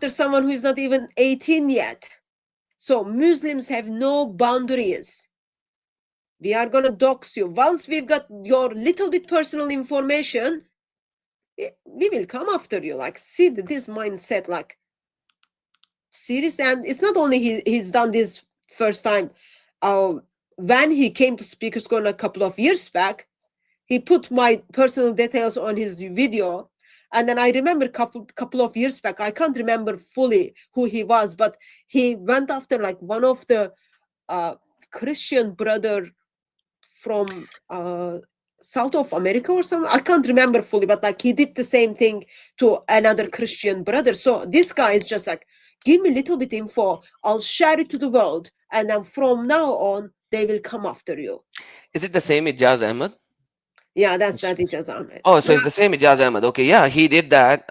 someone who is not even 18 yet. So Muslims have no boundaries. We are going to dox you. Once we've got your little bit personal information, we will come after you. Like, see this mindset, like, serious. And it's not only he's done this first time. When he came to Speaker's Corner a couple of years back, he put my personal details on his video. And then I remember couple of years back, I can't remember fully who he was, but he went after like one of the Christian brother from South of America or something. I can't remember fully, but like he did the same thing to another Christian brother. So this guy is just like, give me a little bit info, I'll share it to the world, and then from now on they will come after you. Is it the same Ijaz Ahmed? Yeah, that's that Ijaz Ahmed. Oh, so Yeah. it's the same Ijaz Ahmed. Okay, yeah, he did that.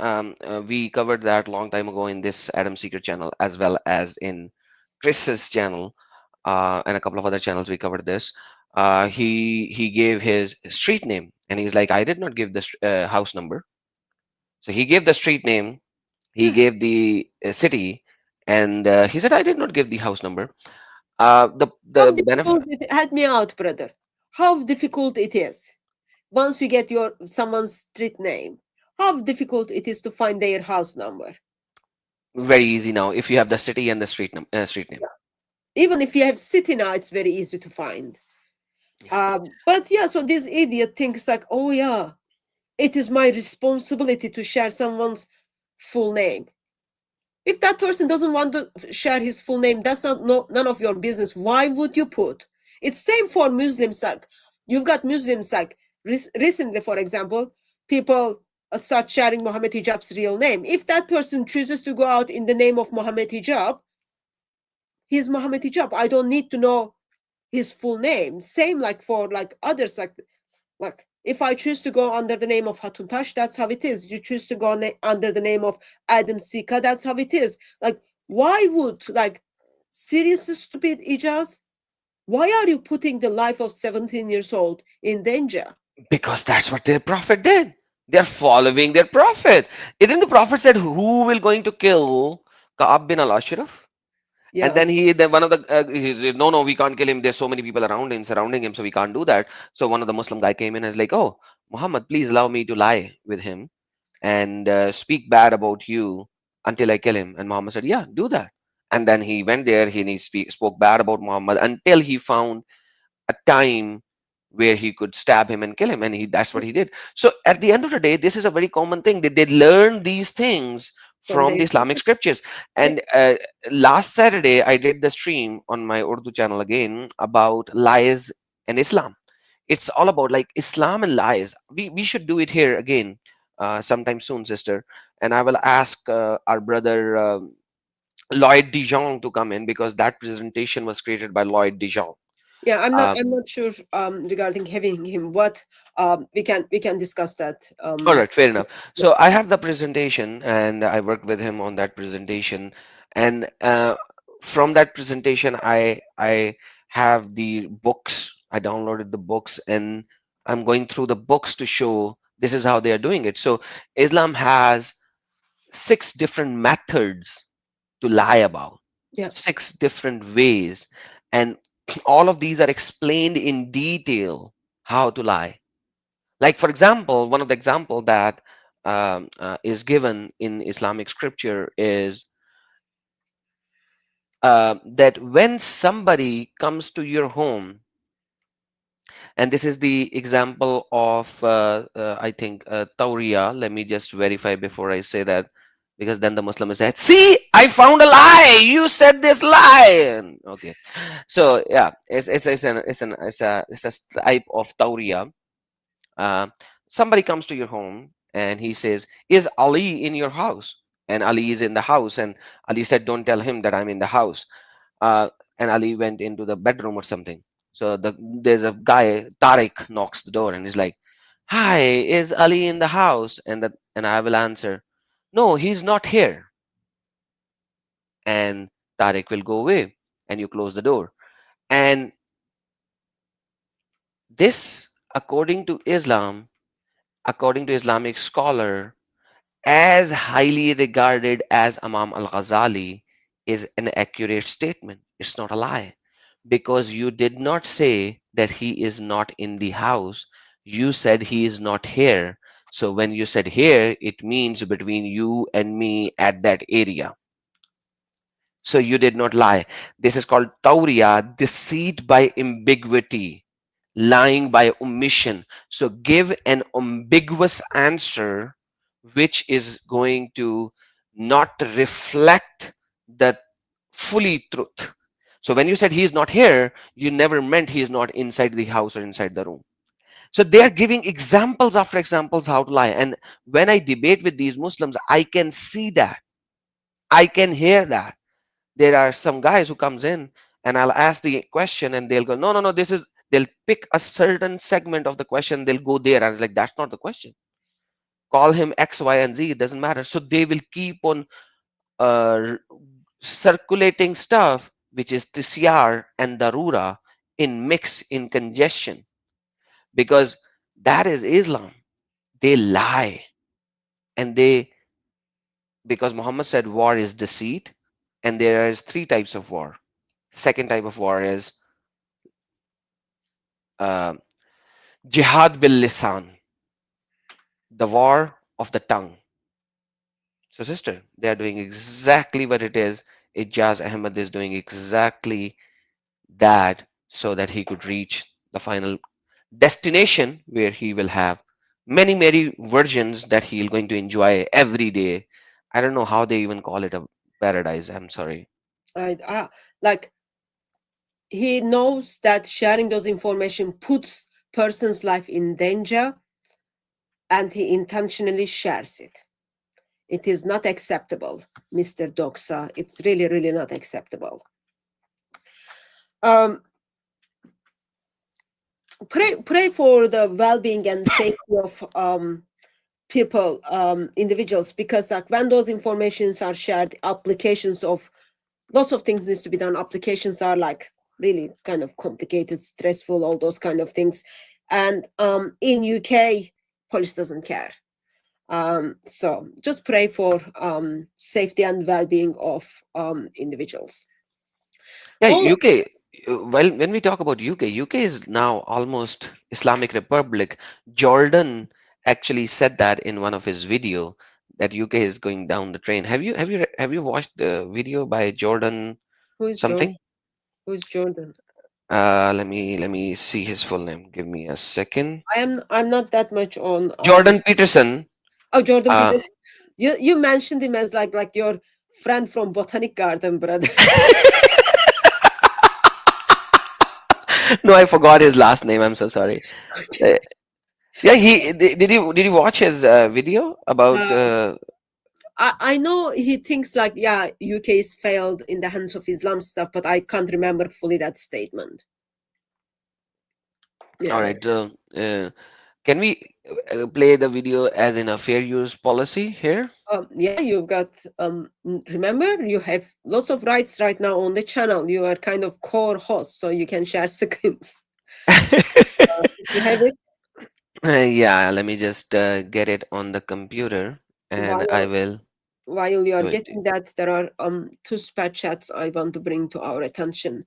We covered that long time ago in this Adam Seeker channel, as well as in Chris's channel, and a couple of other channels. We covered this. He gave his street name, and he's like, I did not give the house number. So he gave the street name, he Yeah. gave the city, and he said, I did not give the house number. How The benefit. difficult it, help me out, brother. How difficult it is once you get your someone's street name, how difficult it is to find their house number. Very easy now if you have the city and the street name. Even if you have city now, it's very easy to find. Yeah. But yeah, so this idiot thinks like, oh yeah, it is my responsibility to share someone's full name. If that person doesn't want to share his full name, that's not no, none of your business. Why would you put? It's same for Muslims. Like you've got Muslims like recently, for example, people start sharing Mohammed Hijab's real name. If that person chooses to go out in the name of Mohammed Hijab, he's Mohammed Hijab. I don't need to know his full name. Same like for like others, like if I choose to go under the name of Hatun Tash, that's how it is. You choose to go under the name of Adam Sika, that's how it is. Like, why would like seriously stupid Ijaz? Why are you putting the life of 17 years old in danger? Because that's what their prophet did. They're following their prophet. Isn't the prophet said, who will going to kill Ka'ab bin al-Ashraf? And Yeah, then then one of the he said, no, no, we can't kill him. There's so many people around him, surrounding him, so we can't do that. So one of the Muslim guy came in and was like, oh, Muhammad, please allow me to lie with him and speak bad about you until I kill him. And Muhammad said, yeah, do that. And then he went there. He spoke bad about Muhammad until he found a time where he could stab him and kill him, and that's what he did. So at the end of the day, this is a very common thing that they learn these things from from their the Islamic prophet. scriptures. Yeah, And last Saturday I did the stream on my Urdu channel again about lies and Islam. It's all about like Islam and lies. We should do it here again sometime soon, sister. And I will ask our brother Lloyd Dijon to come in, because that presentation was created by Lloyd Dijon. yeah. I'm um, not sure regarding having him. What we can discuss that. All right, fair enough. Yeah, So I have the presentation, and I worked with him on that presentation. And from that presentation, I have the books. I downloaded the books, and I'm going through the books to show this is how they are doing it. So Islam has 6 different methods to lie about, yeah, 6 different ways, and all of these are explained in detail how to lie. Like, for example, one of the example that is given in Islamic scripture is that when somebody comes to your home, and this is the example of I think Tawriya. Let me just verify before I say that, because then the Muslim is said, "See, I found a lie. You said this lie." Okay, so yeah, it's a type of Tawriya. uh, Somebody comes to your home and he says, is Ali in your house? And Ali is in the house, and Ali said, don't tell him that I'm in the house. uh, and Ali went into the bedroom or something. So there's a guy, Tariq, knocks the door and is like, hi, is Ali in the house? And I will answer, no, he's not here. And Tariq will go away, and you close the door. And this, according to Islam, according to Islamic scholar, as highly regarded as Imam Al Ghazali, is an accurate statement. It's not a lie. Because you did not say that he is not in the house, you said he is not here. So when you said here, it means between you and me at that area. So you did not lie. This is called tawriya, deceit by ambiguity, lying by omission. So give an ambiguous answer which is going to not reflect the fully truth. So when you said he is not here, you never meant he is not inside the house or inside the room. So they are giving examples after examples how to lie. And when I debate with these Muslims, I can see that. I can hear that. There are some guys who comes in and I'll ask the question and they'll go, no, no, no, this is, they'll pick a certain segment of the question, they'll go there. And I was like, that's not the question. Call him X, Y, and Z. It doesn't matter. So they will keep on uh, circulating stuff, which is TCR and Darura in mix, in congestion, because that is Islam. They lie. And they, because Muhammad said war is deceit, and there is 3 types of war. Second type of war is uh, jihad bil lisan, the war of the tongue. So, sister, they are doing exactly what it is Ijaz Ahmed is doing exactly that so that he could reach the final destination where he will have many, many versions that he's going to enjoy every day. I don't know how they even call it a paradise. I'm sorry. Like he knows that sharing those information puts person's life in danger, and he intentionally shares it. It is not acceptable, Mr. Doxa. It's really, really not acceptable. Um, pray for the well-being and safety of people, individuals, because like when those informations are shared, applications of lots of things needs to be done. Applications are like really kind of complicated, stressful, all those kind of things. And in UK, police doesn't care. So just pray for safety and well-being of individuals. Yeah, Oh, UK. Well, when we talk about UK, UK is now almost Islamic Republic. Jordan actually said that in one of his video that UK is going down the train. Have you watched the video by Jordan who is Jordan? something? Who is Jordan? Let me see his full name. Give me a second. I'm not that much on Jordan Peterson. oh, Jordan Uh, Peters. You mentioned him as like your friend from Botanic Garden, brother. no, I forgot his last name. I'm so sorry. Okay. Uh, yeah, did you watch his video about Uh, I know he thinks like, yeah, UK is failed in the hands of Islam stuff, but I can't remember fully that statement. all Yeah. right. Can we play the video as in a fair use policy here? Yeah, you've got remember you have lots of rights right now on the channel. You are kind of core host, so you can share screens. You have it Yeah, let me just get it on the computer and I while will while you are do it. getting that, there are two super chats I want to bring to our attention.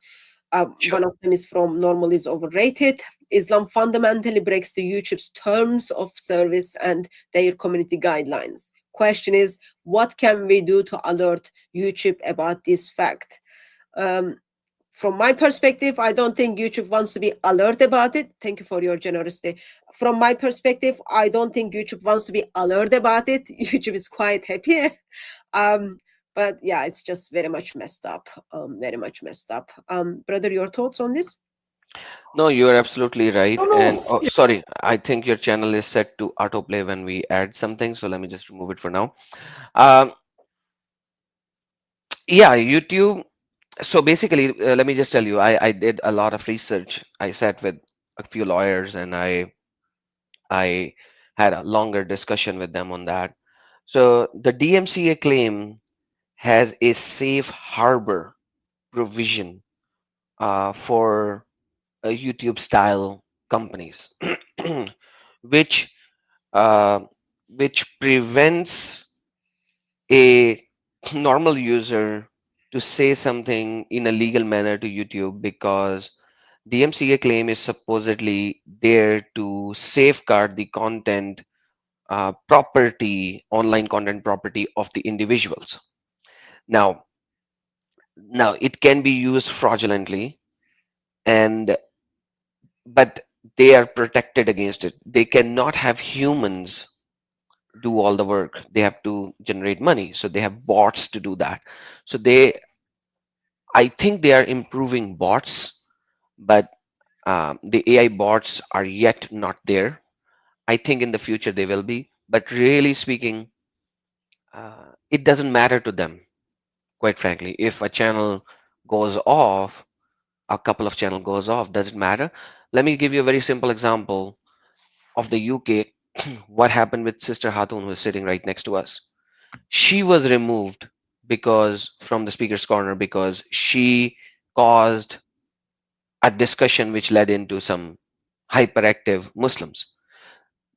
Sure. One of them is from Normal is Overrated. Islam fundamentally breaks the YouTube's terms of service and their community guidelines. Question is, what can we do to alert YouTube about this fact? Um, from my perspective, I don't think YouTube wants to be alert about it. Thank you for your generosity. From my perspective, I don't think YouTube wants to be alert about it. YouTube is quite happy. um, but yeah, it's just very much messed up. Very much messed up. Brother, your thoughts on this? No, you are absolutely right. No, And no. oh, sorry, I think your channel is set to autoplay when we add something. So let me just remove it for now. Um, yeah, YouTube. So basically, let me just tell you, I did a lot of research. I sat with a few lawyers and I had a longer discussion with them on that. So the DMCA claim has a safe harbor provision for YouTube style companies, which uh, which prevents a normal user to say something in a legal manner to YouTube because DMCA claim is supposedly there to safeguard the content property, online content property of the individuals. Now, now it can be used fraudulently, and but they are protected against it. They cannot have humans do all the work. They have to generate money, so they have bots to do that. So I think they are improving bots, but the AI bots are yet not there. I think in the future they will be, but really speaking, it doesn't matter to them, quite frankly. If a channel goes off, a couple of channel goes off, does it matter? Let me give you a very simple example of the UK. What happened with Sister Hatun, who is sitting right next to us? She was removed because from the speaker's corner because she caused a discussion which led into some hyperactive Muslims.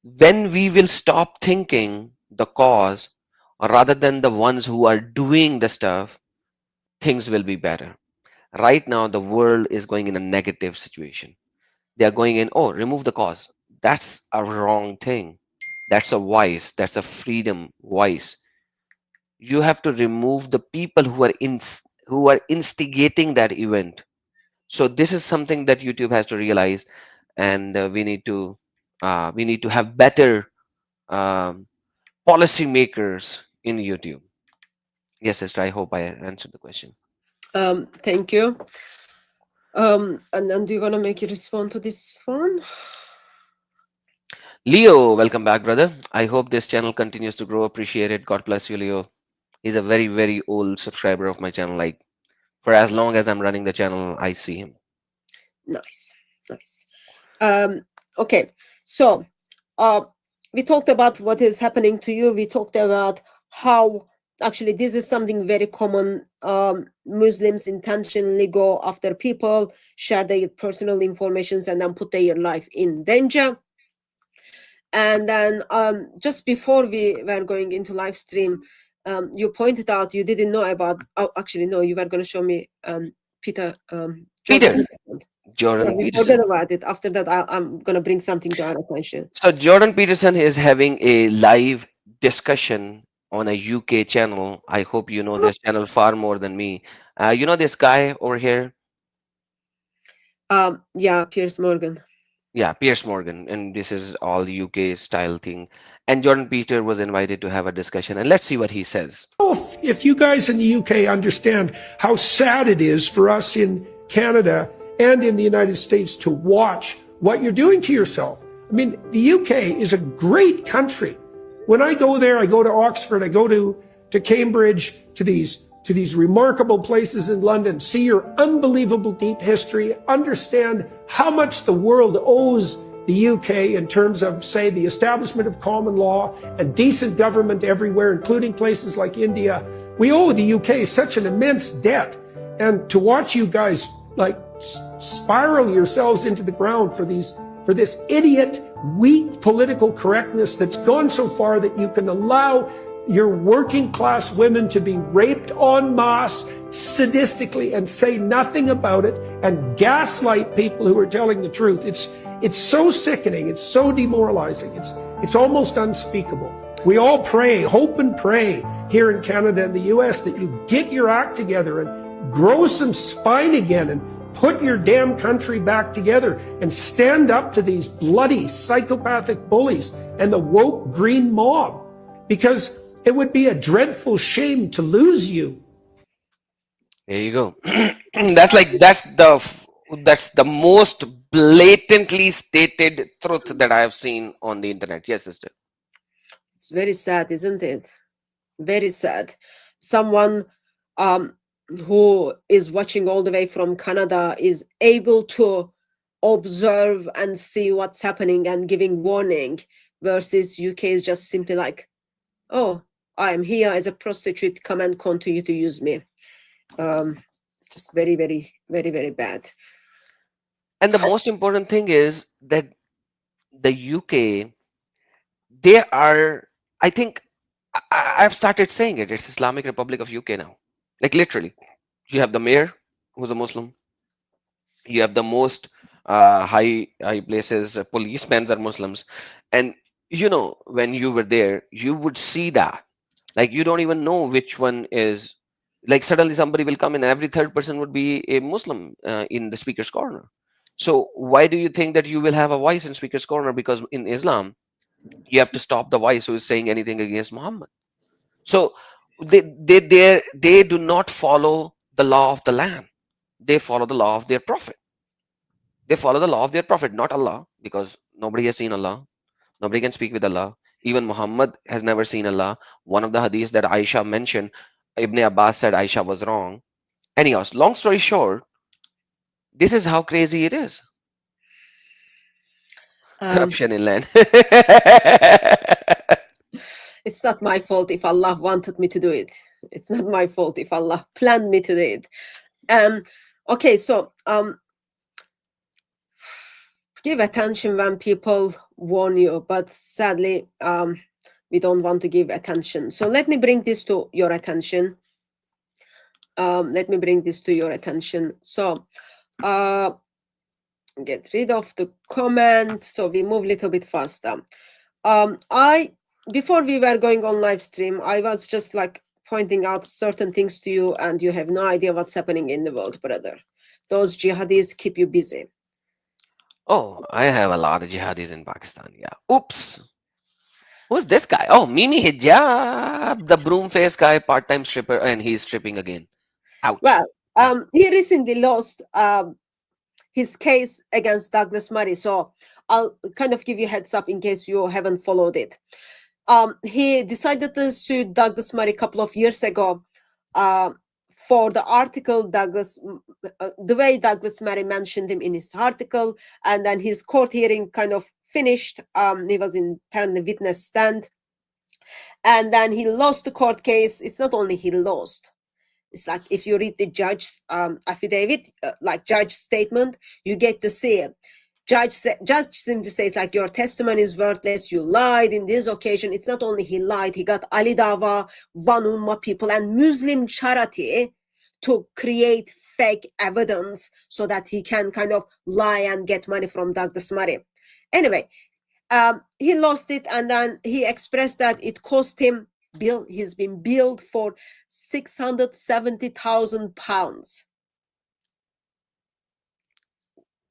When we will stop thinking the cause rather than the ones who are doing the stuff, things will be better. Right now, the world is going in a negative situation. They are going in, oh, remove the cause. That's a wrong thing. That's a vice. That's a freedom vice. You have to remove the people who are in, who are instigating that event. So this is something that YouTube has to realize, and we need to have better um, policy makers in YouTube. Yes, sister. I hope I answered the question. Thank you. And then do you want to make a respond to this one? Leo, welcome back, brother. I hope this channel continues to grow. Appreciate it. God bless you, Leo. He's a very, very old subscriber of my channel. Like for as long as I'm running the channel, I see him. Nice, nice. Okay, so uh, we talked about what is happening to you. We talked about how actually this is something very common. Muslims intentionally go after people, share their personal informations, and then put their life in danger. And then just before we were going into live stream, you pointed out you didn't know about. Oh, actually, no, you were going to show me Peter Jordan Peter, Peterson. Yeah, Jordan we forget Peterson. about it. After that, I'm going to bring something to our attention. So Jordan Peterson is having a live discussion on a UK channel. I hope you know this channel far more than me. You know this guy over here? Yeah, Piers Morgan. Yeah, Piers Morgan, and this is all UK style thing. And Jordan Peter was invited to have a discussion, and let's see what he says. If you guys in the UK understand how sad it is for us in Canada and in the United States to watch what you're doing to yourself. I mean, the UK is a great country. When I go there, I go to Oxford, I go to Cambridge, to these remarkable places in London, see your unbelievable deep history, understand how much the world owes the UK in terms of, say, the establishment of common law and decent government everywhere, including places like India. We owe the UK such an immense debt. And to watch you guys like spiral yourselves into the ground for this idiot, weak political correctness that's gone so far that you can allow your working class women to be raped en masse sadistically and say nothing about it and gaslight people who are telling the truth. It's so sickening. It's so demoralizing. It's almost unspeakable. We all pray, hope and pray here in Canada and the US that you get your act together and grow some spine again and put your damn country back together and stand up to these bloody psychopathic bullies and the woke green mob, because it would be a dreadful shame to lose you. There you go. That's the most blatantly stated truth that I have seen on the internet. Yes, sister. It's very sad, isn't it? Very sad. Someone who is watching all the way from Canada is able to observe and see what's happening and giving warning, versus UK is just simply like, oh, I am here as a prostitute, come and continue to use me. Just very, very, very, very bad. And the most important thing is that the UK, they are, I think, I've started saying it, it's Islamic Republic of UK now. Like literally, you have the mayor who's a Muslim. You have the most high places, policemen are Muslims. And you know, when you were there, you would see that. Like you don't even know which one is, like suddenly somebody will come in, every third person would be a Muslim in the speaker's corner. So why do you think that you will have a voice in speaker's corner? Because in Islam, you have to stop the voice who is saying anything against Muhammad. So they do not follow the law of the land. They follow the law of their prophet. They follow the law of their prophet, not Allah, because nobody has seen Allah. Nobody can speak with Allah. Even Muhammad has never seen Allah. One of the hadiths that Aisha mentioned, Ibn Abbas said Aisha was wrong. Anyhow, long story short, this is how crazy it is. Corruption in land. It's not my fault if Allah wanted me to do it. It's not my fault if Allah planned me to do it. Okay, so give attention when people warn you, but sadly, we don't want to give attention. So let me bring this to your attention. Let me bring this to your attention. So get rid of the comment so we move a little bit faster. Before we were going on live stream, I was just like pointing out certain things to you, and you have no idea what's happening in the world, brother. Those jihadis keep you busy. Oh, I have a lot of jihadis in Pakistan. Yeah. Oops. Who's this guy? Oh, Mimi Hijab, the broom face guy, part-time stripper, and he's stripping again. Ouch. Well, Yeah. he recently lost his case against Douglas Murray. So I'll kind of give you a heads up in case you haven't followed it. He decided to sue Douglas Murray a couple of years ago uh, for the article the way Douglas Murray mentioned him in his article, and then his court hearing kind of finished. He was in apparently witness stand, and then he lost the court case. It's not only he lost. It's like if you read the judge's affidavit, like judge statement, you get to see it. Judge simply says like your testimony is worthless. You lied in this occasion. It's not only he lied. He got Ali Dava, One Ummah people, and Muslim charity to create fake evidence so that he can kind of lie and get money from Douglas Murray. Anyway, he lost it, and then he expressed that it cost him. He's been billed for £670,000.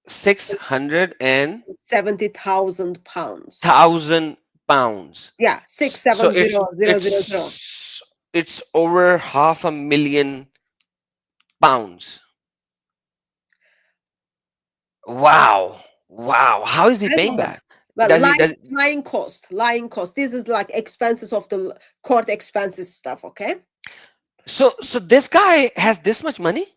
670,000 £70,000. pounds. Yeah, So it's 670000. it's over £500,000. Wow. Wow. How is he I don't paying know. that? Well, Does he does lying cost. This is like expenses of the court expenses stuff. Okay. so this guy has this much money?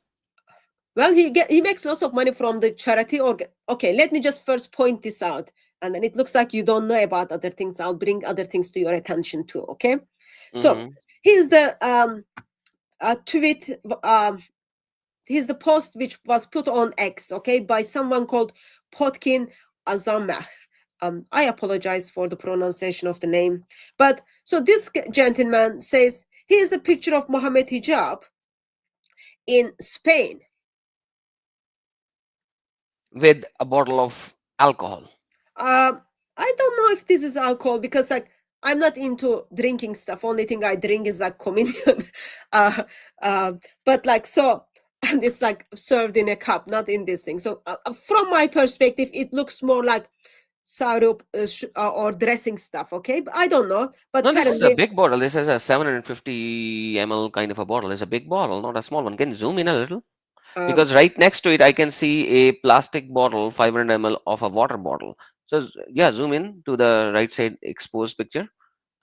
Well, he makes lots of money from the charity Okay, let me just first point this out, and then it looks like you don't know about other things. I'll bring other things to your attention too. Okay. So Mhm. here's the tweet. Here's the post which was put on X. Okay, by someone called Potkin Azameh. I apologize for the pronunciation of the name, but so this gentleman says here's the picture of Mohammed Hijab in Spain. With a bottle of alcohol. I don't know if this is alcohol because like I'm not into drinking stuff. Only thing I drink is like communion. But like so, and it's like served in a cup, not in this thing. So from my perspective, it looks more like syrup or dressing stuff. Okay, but I don't know. But No, this is a apparently, big bottle. This is a 750 ml kind of a bottle. It's a big bottle, not a small one. Can you zoom in a little? Because right next to it, I can see a plastic bottle, 500 ml of a water bottle. So yeah, zoom in to the right side exposed picture,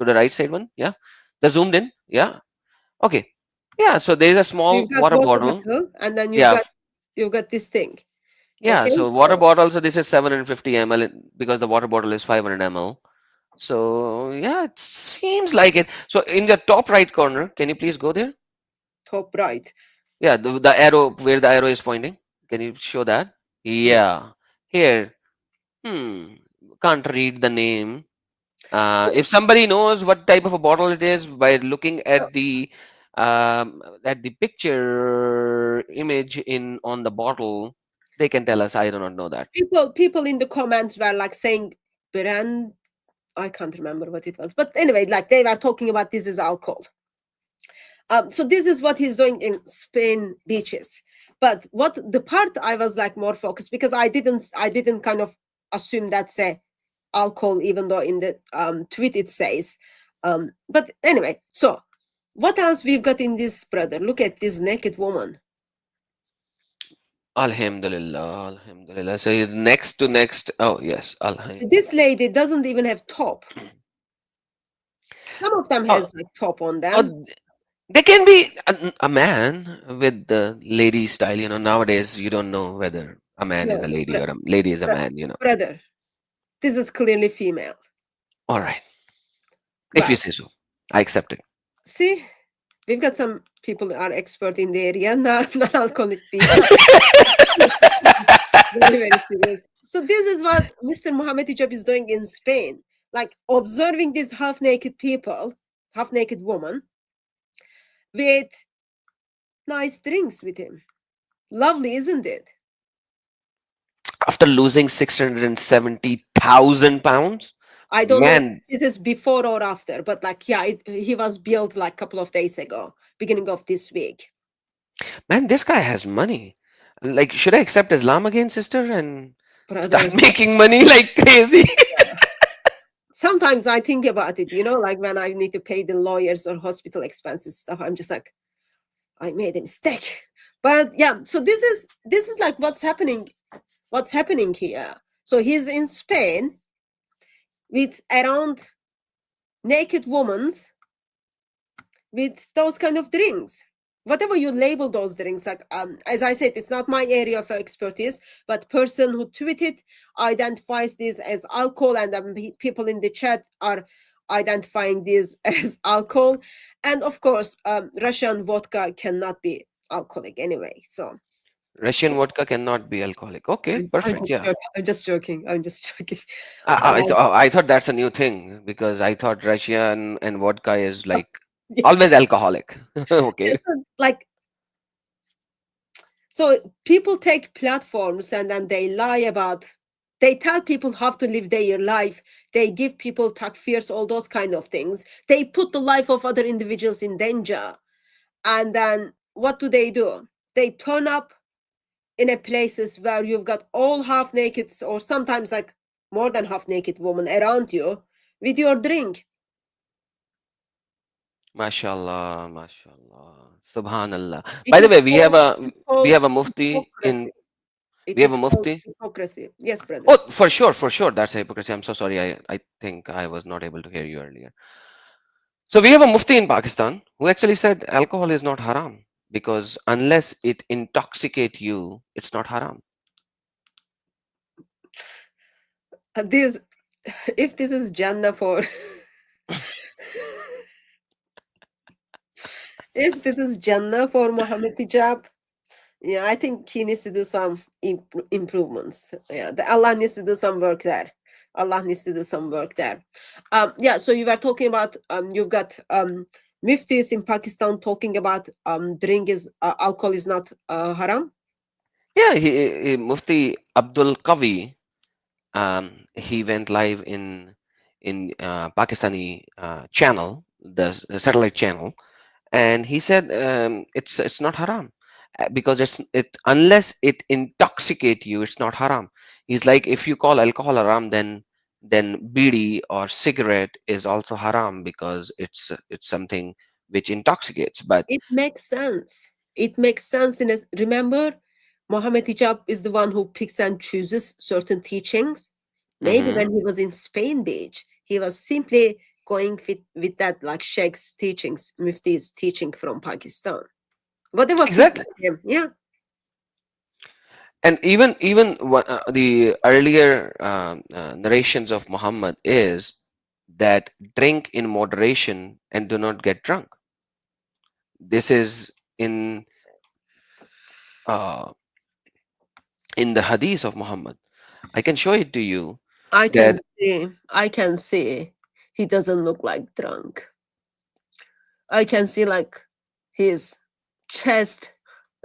to the right side one. Yeah, the zoomed in. Yeah. Okay. Yeah. So there is a small you've got water water bottle. bottle, and then Yeah. you've got this thing. Yeah. Okay, So water bottle. So this is 750 ml because the water bottle is 500 ml. So yeah, it seems like it. So in the top right corner, can you please go there? top right. Yeah, the arrow where the arrow is pointing. Can you show that? Yeah. Here. Can't read the name. If somebody knows what type of a bottle it is by looking at the picture image in on the bottle, they can tell us. I do not know that. People in the comments were like saying brand. I can't remember what it was, but anyway, like they were talking about this is alcohol. So this is what he's doing in Spain beaches. But what the part I was like more focused because I didn't kind of assume that's a alcohol, even though in the tweet it says. But anyway, so what else we've got in this, brother? Look at this naked woman. Alhamdulillah, Alhamdulillah. So next to next. Oh yes, Alhamdulillah. This lady doesn't even have top. Some of them has like top on them. Oh, there can be a man with the lady style. Nowadays you don't know whether a man is a lady or a lady is a man. Brother, this is clearly female. All right. If you say so, I accept it. See, we've got some people that are expert in the area, non-alcoholic people. Very, very serious. So this is what Mr. Mohammed Hijab is doing in Spain, like observing these half-naked people, half-naked woman, with nice drinks with him. Lovely, isn't it? After losing 670,000 pounds, I don't know if Man, this is before or after, but like, yeah, he was built like a couple of days ago, beginning of this week. man, this guy has money. Like, should I accept Islam again, sister, and Brother, start making money like crazy? sometimes I think about it, like when I need to pay the lawyers or hospital expenses stuff, I'm just like, I made a mistake. But yeah, so this is like what's happening here. So he's in Spain with around naked women with those kind of drinks. Whatever you label those drinks, like as I said, it's not my area of expertise, but person who tweeted identifies this as alcohol, and people in the chat are identifying this as alcohol. And of course, Russian vodka cannot be alcoholic anyway. So Russian vodka cannot be alcoholic. Okay, perfect. Yeah. I'm just joking. I'm just joking. I thought that's a new thing because I thought Russian and vodka is like Yeah. always alcoholic. Okay. So, like, so people take platforms and then they lie about, they tell people how to live their life. They give people takfirs, all those kind of things. They put the life of other individuals in danger. And then what do? They turn up in a places where you've got all half naked or sometimes like more than half naked woman around you with your drink. Mashallah, mashallah, subhanallah. By It the is way, called, it's we called have a mufti hypocrisy. in It we have a is called mufti. hypocrisy. Yes, brother. Oh, for sure, that's hypocrisy. I'm so sorry. I think I was not able to hear you earlier. So we have a mufti in Pakistan who actually said alcohol is not haram because unless it intoxicate you, it's not haram. This, if this is Jannah for, if this is Jannah for Muhammad Hijab, yeah, I think he needs to do some improvements. Yeah, Allah needs to do some work there. Allah needs to do some work there. Yeah. So you were talking about you've got muftis in Pakistan talking about drink is alcohol is not haram. Yeah, Mufti Abdul Qavi, he went live in Pakistani channel, the satellite channel, and he said it's not haram because it unless it intoxicate you, it's not haram. He's like, if you call alcohol haram, then bidi or cigarette is also haram because it's something which intoxicates. But It makes sense. It makes sense in a, remember, Mohammed Hijab is the one who picks and chooses certain teachings. Maybe mhm, when he was in Spain Beach, he was simply going with that like Sheikh's teachings, Mufti's teaching from Pakistan. Whatever fit exactly. him. Yeah. And the earlier narrations of Muhammad is that drink in moderation and do not get drunk. This is uh, in the hadith of Muhammad. I can show it to you I can that see. I can see. He doesn't look like drunk. I can see like his chest.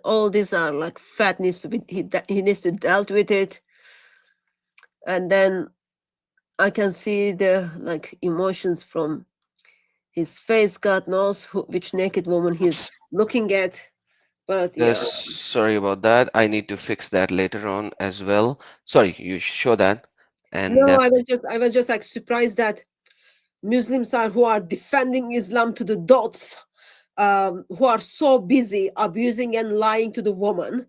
All these are like fat needs to be he needs to dealt with it. And then I can see the like emotions from his face. God knows which naked woman he's looking at. But yeah. sorry about that. I need to fix that later on as well. Sorry, you show that. And No, I was just like surprised that Muslims are who are defending Islam to the dots, who are so busy abusing and lying to the woman,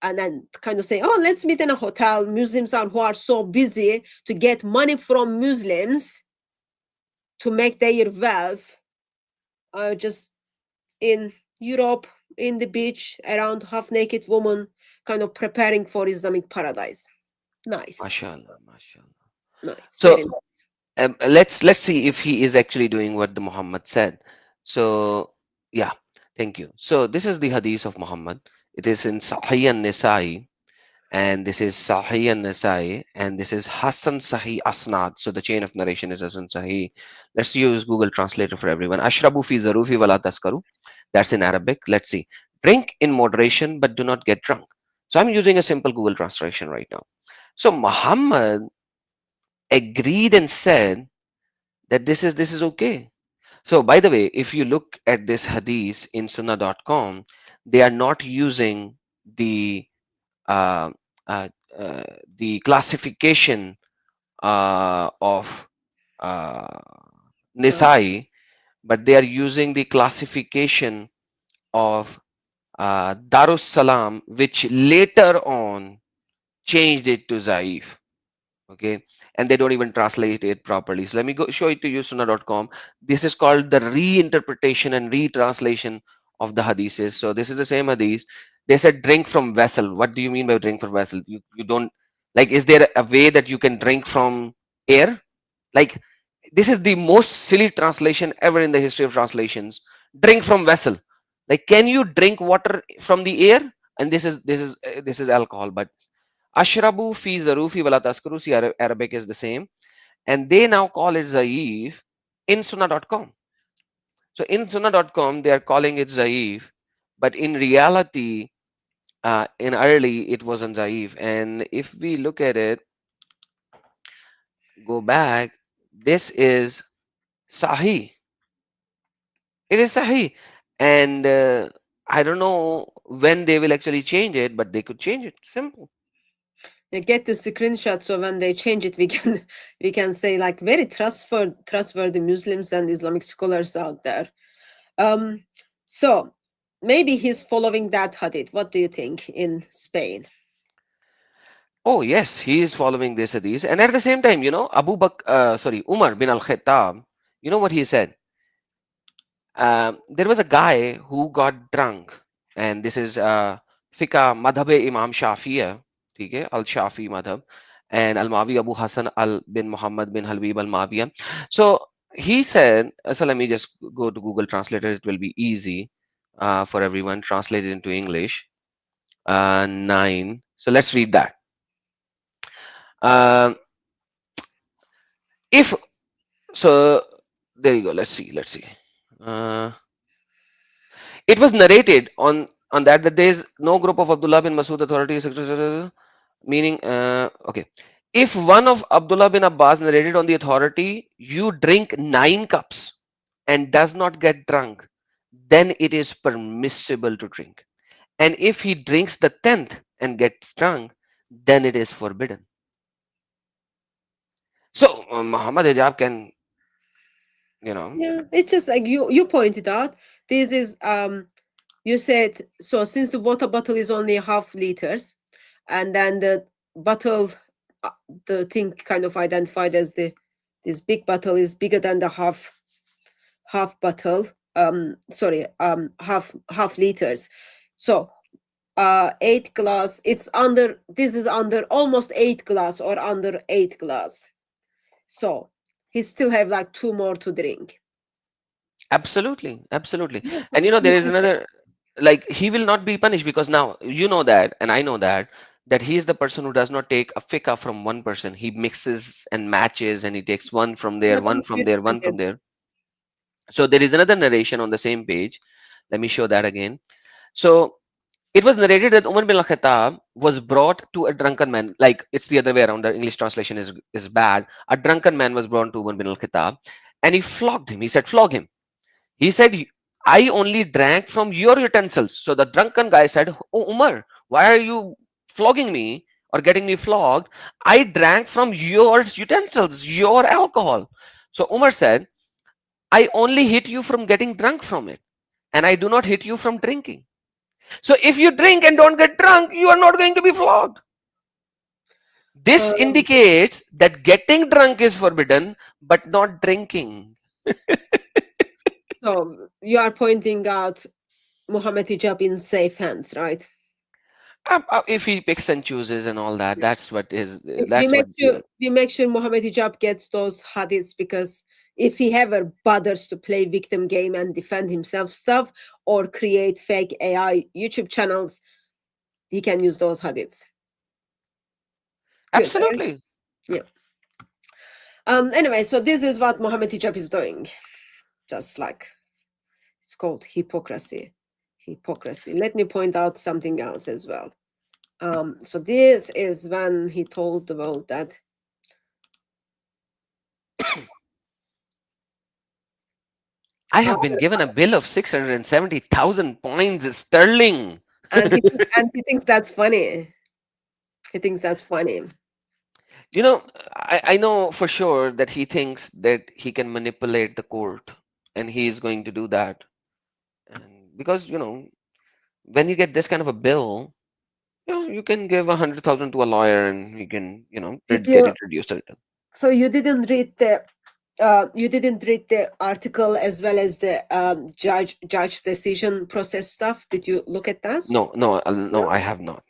and then kind of say, "Oh, let's meet in a hotel." Muslims are who are so busy to get money from Muslims to make their wealth, just in Europe, in the beach, around half-naked woman, kind of preparing for Islamic paradise. Nice, mashallah, mashallah. nice, very So nice. let's see if he is actually doing what the Muhammad said. So yeah, thank you. So this is the hadith of Muhammad. It is in Sahih an-Nisa'i, and this is Sahih an-Nasai, and this is Hassan Sahih Asnad. So the chain of narration is Hassan Sahih. Let's use Google Translator for everyone. Ashrabu fi zarufi wala taskaru. That's in Arabic. Let's see. Drink in moderation, but do not get drunk. So I'm using a simple Google translation right now. So Muhammad agreed and said that this is okay. So by the way, if you look at this hadith in sunnah.com, they are not using the uh, uh, uh, the classification of uh, Nisai, but they are using the classification of Darus Salam, which later on changed it to Zaif. Okay, and they don't even translate it properly. So let me go show it to you, sunnah.com. This is called the reinterpretation and retranslation of the hadiths. So this is the same hadith. They said drink from vessel. What do you mean by drink from vessel? You don't, like, is there a way that you can drink from air? Like, this is the most silly translation ever in the history of translations. Drink from vessel. Like, can you drink water from the air? And this is alcohol, but ashrabu fi zarufi wala taskuru. See, Arabic is the same, and they now call it zaif in sunnah.com. So in sunnah.com they are calling it zaif, but in reality, in early it wasn't zaif. And if we look at it, go back, this is sahih. It is sahih, and I don't know when they will actually change it, but they could change it. Simple. Get the screenshot so when they change it, we can we can say like very trustworthy Muslims and Islamic scholars out there. So maybe he's following that hadith. What do you think in Spain? Oh yes, he is following this hadith, and at the same time, Umar bin al-Khattab. You know what he said? There was a guy who got drunk, and this is Fiqh Madhab Imam Shafi'ah, okay, Al Shafi Madhab, and Al Mawi Abu Hassan Al bin Muhammad bin Habib Al Mawiya. So he said, so let me just go to Google Translator. It will be easy for everyone. Translate it into English. 9. So let's read that. Um, if so, there you go. Let's see. Let's see. Uh, it was narrated on that there is no group of Abdullah bin Masud authority, etc., meaning okay. If one of Abdullah bin Abbas narrated on the authority, you drink 9 cups and does not get drunk, then it is permissible to drink. And if he drinks the 10th and gets drunk, then it is forbidden. So Muhammad Hijab can, you know, Yeah, it's just like you pointed out. This is you said so since the water bottle is only half liters, and then the bottle, uh, the thing kind of identified as the this big bottle is bigger than the half bottle. Sorry, half liters. So 8 glass. It's under. This is under almost 8 glass or under 8 glass. So he still have like 2 more to drink. absolutely, absolutely. Yeah, And you know, you there is can say. another, like, he will not be punished because now you know that, and I know that he is the person who does not take a fikah from one person. He mixes and matches, and he takes one from Yeah, there, then one from it's there, one from together. there. So there is another narration on the same page. Let me show that again. So it was narrated that Umar bin al-Khattab was brought to a drunken man. Like, it's the other way around. The English translation is bad. A drunken man was brought to Umar bin al-Khattab, and he flogged him. He said, "Flog him." He said, "I only drank from your utensils." So the drunken guy said, "Oh, Umar, why are you flogging me or getting me flogged? I drank from your utensils, your alcohol." So Umar said, "I only hit you from getting drunk from it, and I do not hit you from drinking. So if you drink and don't get drunk, you are not going to be flogged." This Um, indicates that getting drunk is forbidden, but not drinking. so you are pointing out Muhammad Hijab in safe hands, right? If he picks and chooses and all that, that's what is. We That's make what. sure Muhammad Hijab gets those hadiths because if he ever bothers to play victim game and defend himself stuff or create fake AI YouTube channels, he can use those hadiths. Good. Right? Absolutely. Yeah. Anyway, so this is what Muhammad Hijab is doing. Just like it's called hypocrisy. Hypocrisy. Let me point out something else as well. So this is when he told the world that I Uh, have been given a bill of 670,000 points sterling. and he thinks that's funny. He thinks that's funny. You know, I know for sure that he thinks that he can manipulate the court, and he is going to do that. And because, when you get this kind of a bill, you can give 100,000 to a lawyer and he can, Did get you? it reduced a little. So you didn't read the article as well as the judge decision process stuff. Did you look at that? No, no, no, No. I have not.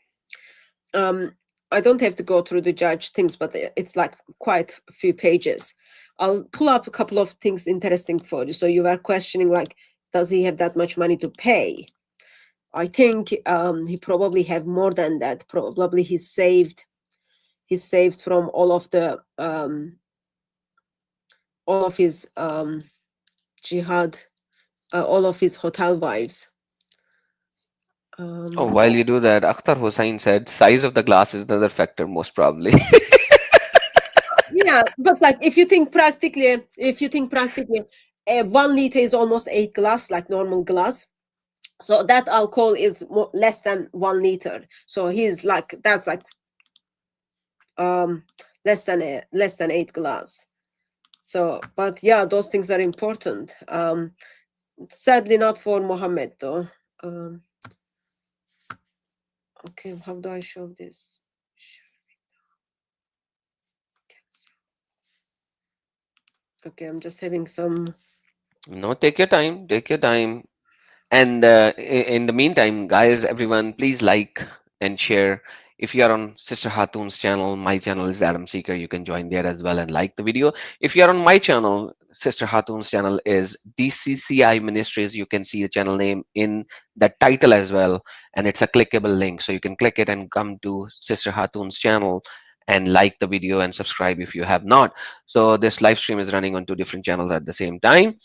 I don't have to go through the judge things, but it's like quite a few pages. I'll pull up a couple of things interesting for you. So you were questioning, like, does he have that much money to pay? I think he probably have more than that. Probably he saved from all of his jihad, all of his hotel wives. Oh, while you do that, Akhtar Hussain said size of the glass is another factor, most probably. Yeah, but like if you think practically, 1 liter is almost 8 glass, like normal glass. So that alcohol is less than 1 liter. So he's like, that's like less than 8 glass. So, but yeah, those things are important. Sadly, not for Mohammed though. Okay, how do I show this? Okay, I'm just having some. No, take your time, take your time. And in the meantime, guys, everyone, please like and share. If you are on Sister Hatun's channel, my channel is Adam Seeker. You can join there as well and like the video. If you are on my channel, Sister Hatun's channel is DCCI Ministries. You can see the channel name in the title as well, and it's a clickable link. So you can click it and come to Sister Hatun's channel and like the video and subscribe if you have not. So this live stream is running on two different channels at the same time,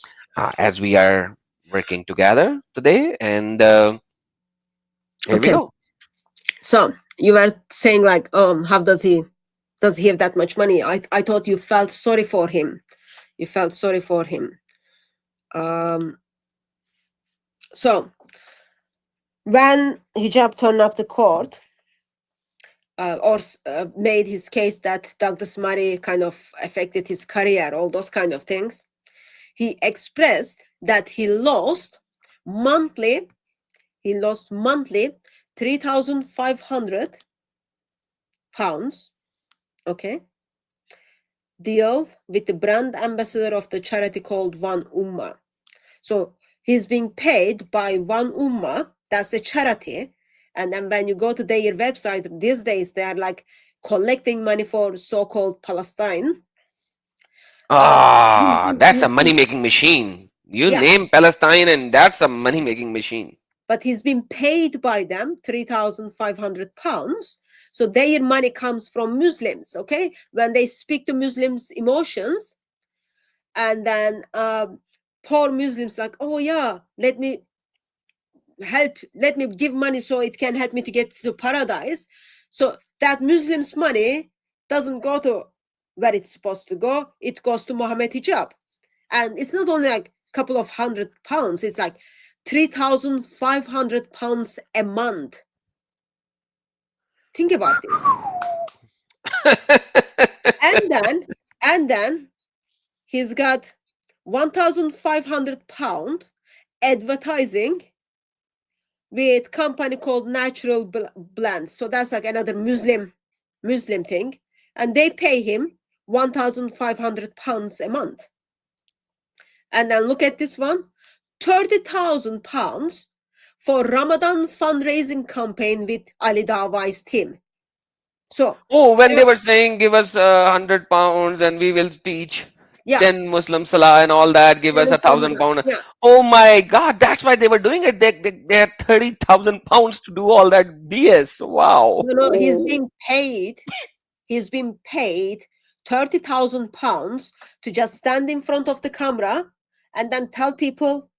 as we are working together today, and here we Okay, go. so you were saying like, how does he have that much money? I thought you felt sorry for him. You felt sorry for him. So when Hijab turned up the court, or made his case that Douglas Murray kind of affected his career, all those kind of things, he expressed that he lost monthly 3,500 pounds, okay, deal with the brand ambassador of the charity called One Ummah. So he's being paid by One Ummah, that's a charity. And then when you go to their website these days, they are like collecting money for so-called Palestine. That's a money-making machine. You Yeah, name Palestine, and that's a money-making machine. but he's been paid by them 3,500 pounds. So their money comes from Muslims, okay? When they speak to Muslims' emotions, and then poor Muslims like, oh yeah, let me give money so it can help me to get to paradise. So that Muslims' money doesn't go to where it's supposed to go. It goes to Mohammed Hijab. And it's not only like a couple of £100, it's like 3,500 pounds a month. Think about it. And then he's got 1,500 pound advertising with company called Natural Blends. So that's like another Muslim thing. And they pay him 1,500 pounds a month. And then look at this one, 30,000 pounds for Ramadan fundraising campaign with Ali Dawai's team. So when they were saying give us £100 and we will teach yeah, 10 Muslim Salah and all that, give us £1,000. yeah. Oh my God, that's why they were doing it. They had 30,000 pounds to do all that BS. Wow. He's being paid. He's been paid 30,000 pounds to just stand in front of the camera and then tell people,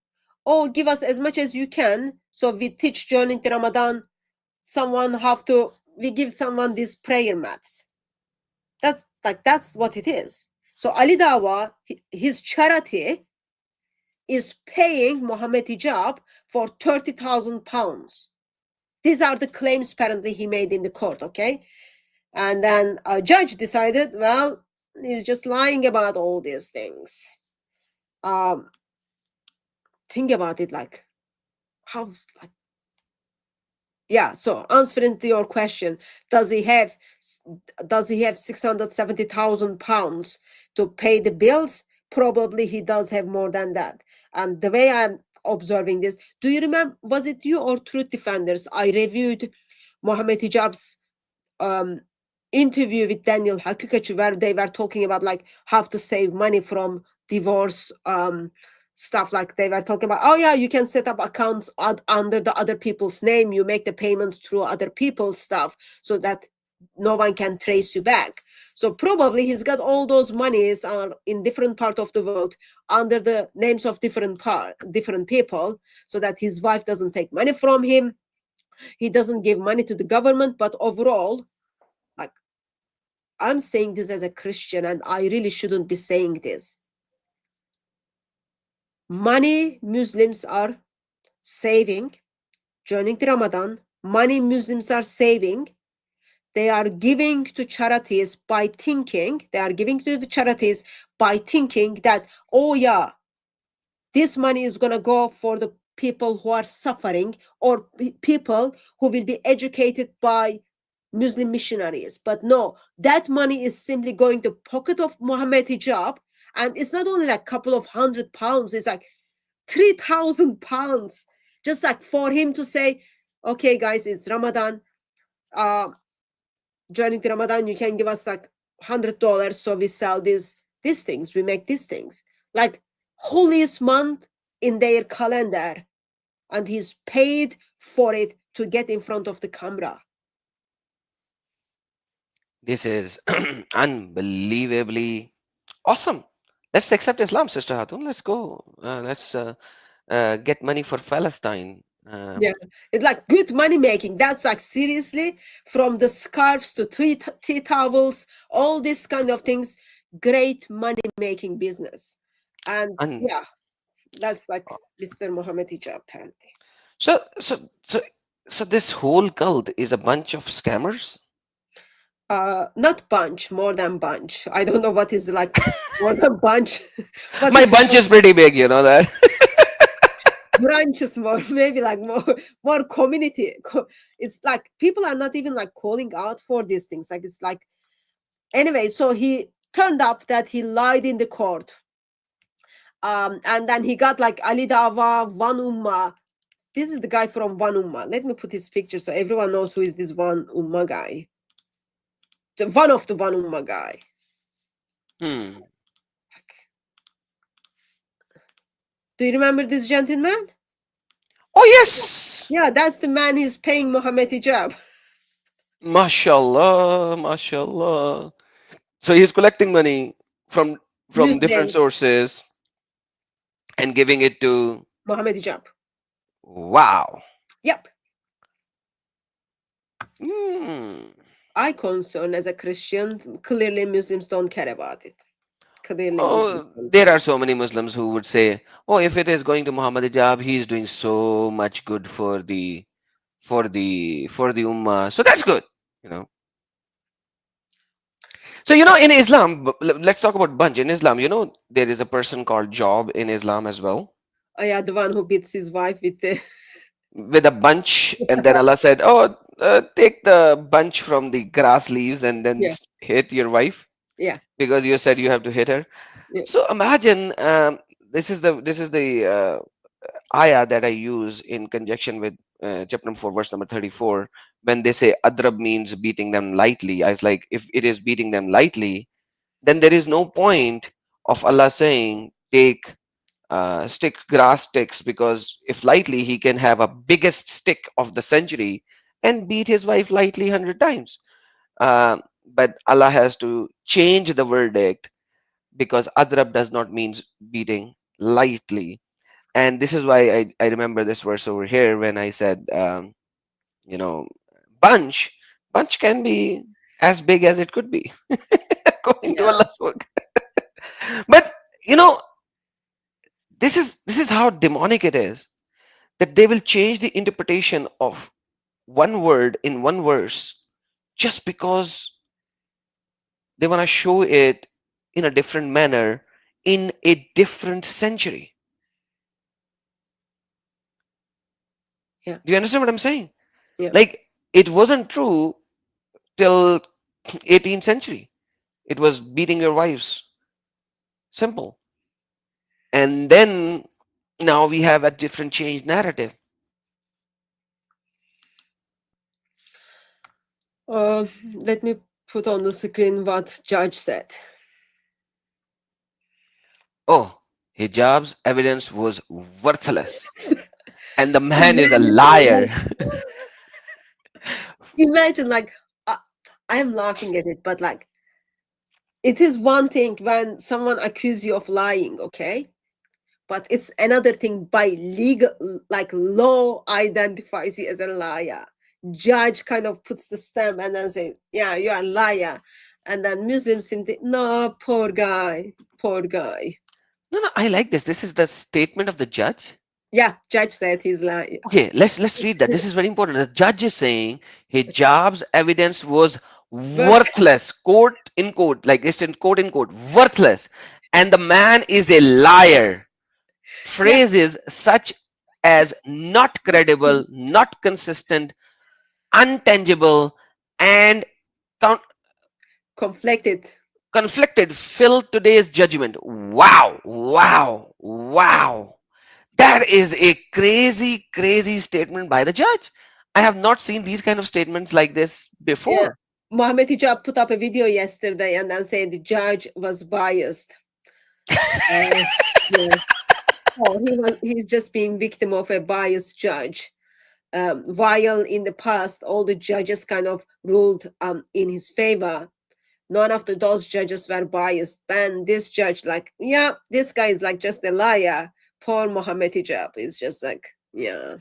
oh, give us as much as you can. So we teach during the Ramadan, we give someone these prayer mats. That's what it is. So Ali Dawa, his charity is paying Mohammed Hijab for 30,000 pounds. These are the claims apparently he made in the court, okay? And then a judge decided, well, he's just lying about all these things. Think about it, like, how, like, yeah, so answering to your question, does he have 670,000 pounds to pay the bills? Probably he does have more than that. And the way I'm observing this, do you remember, was it you or Truth Defenders? I reviewed Mohammed Hijab's interview with Daniel Hakikachi, where they were talking about like how to save money from divorce stuff. Like they were talking about, oh yeah, you can set up accounts under the other people's name, you make the payments through other people's stuff so that no one can trace you back. So probably he's got all those monies are in different part of the world under the names of different people, so that his wife doesn't take money from him, he doesn't give money to the government. But overall, like, I'm saying this as a Christian, and I really shouldn't be saying this. Money Muslims are saving during the Ramadan, money Muslims are saving, they are giving to charities by thinking, that, oh yeah, this money is going to go for the people who are suffering, or people who will be educated by Muslim missionaries. But no, that money is simply going to pocket of Mohammed Hijab. And it's not only like a couple of £100, it's like 3,000 pounds, just like for him to say, okay guys, it's Ramadan, during the Ramadan you can give us like $100, so we sell these things, we make these things, like holiest month in their calendar, and he's paid for it to get in front of the camera. This is unbelievably awesome. Let's accept Islam, Sister Hatun. Let's go. Let's get money for Palestine. Yeah, it's like good money making. That's like seriously, from the scarves to tea towels, all these kind of things, great money making business. And And yeah, that's like Mr. Mohammed Hijab apparently. so, so, so, so this whole cult is a bunch of scammers. Not bunch, more than bunch. I don't know what is like more than bunch. But My bunch is pretty big, you know that. branches more, maybe like more community. It's like people are not even like calling out for these things. Like it's like, anyway, so he turned up that he lied in the court. And then he got like Ali Dava, One Ummah. This is the guy from One Ummah. Let me put his picture so everyone knows who is this One Ummah guy. One of the One Ummah guy. Hmm. Do you remember this gentleman? Oh yes, Yeah, that's the man he's paying Mohammed Hijab. mashallah, mashallah. So he's collecting money from different Muslim sources and giving it to. Mohammed Hijab. Wow. Yep. Hmm. I concern as a Christian, clearly Muslims don't care about it. Clearly Muslims Oh, don't there care. are so many Muslims who would say, "Oh, if it is going to Muhammad Hijab, he's doing so much good for the ummah, so that's good." You know. So in Islam, let's talk about bunch. In Islam, there is a person called Job in Islam as well, Oh yeah, the one who beats his wife with the with a bunch, and then Allah said, "Oh, take the bunch from the grass leaves and then yeah, hit your wife yeah, because you said you have to hit her." yeah. So imagine, this is the ayah that I use in conjunction with chapter number 4, verse number 34, when they say adrab means beating them lightly. I was like, if it is beating them lightly, then there is no point of Allah saying take grass sticks, because if lightly, he can have a biggest stick of the century and beat his wife lightly 100 times. But Allah has to change the verdict, because adrab does not means beating lightly. And this is why I remember this verse over here when I said, you know, bunch, bunch can be as big as it could be, according to Yeah. Allah's book. But, you know, This is how demonic it is, that they will change the interpretation of one word in one verse just because they want to show it in a different manner in a different century. Yeah, Do you understand what I'm saying? yeah. Like, it wasn't true till 18th century. It was beating your wives. Simple. And then now we have a different changed narrative. Let me put on the screen what judge said. Oh, hijab's evidence was worthless. And the man is a Imagine, liar. imagine like I am laughing at it, but like it is one thing when someone accuses you of lying, okay? But it's another thing by legal, like law identifies you as a liar. Judge kind of puts the stamp and then says, yeah, you are a liar. And then Muslims seem to, no, poor guy, poor guy. No, no, I like this. This is the statement of the judge. Yeah, judge said he's lying. Okay, let's read that. This is very important. The judge is saying hijab's evidence was But worthless, quote in quote, like it's in quote, worthless, and the man is a liar. yeah, Phrases such as not credible, not consistent, untangible, and count conflicted. conflicted fill today's judgment. Wow, wow, wow. That is a crazy, crazy statement by the judge. I have not seen these kind of statements like this Yeah. before. Mohammed Hijab put up a video yesterday and then said the judge was biased. Yeah. Oh, he's just being victim of a biased judge. While in the past all the judges kind of ruled in his favor, none of those judges were biased. And this judge, like, yeah, this guy is like just a liar. Poor Mohammed Hijab is just like, yeah,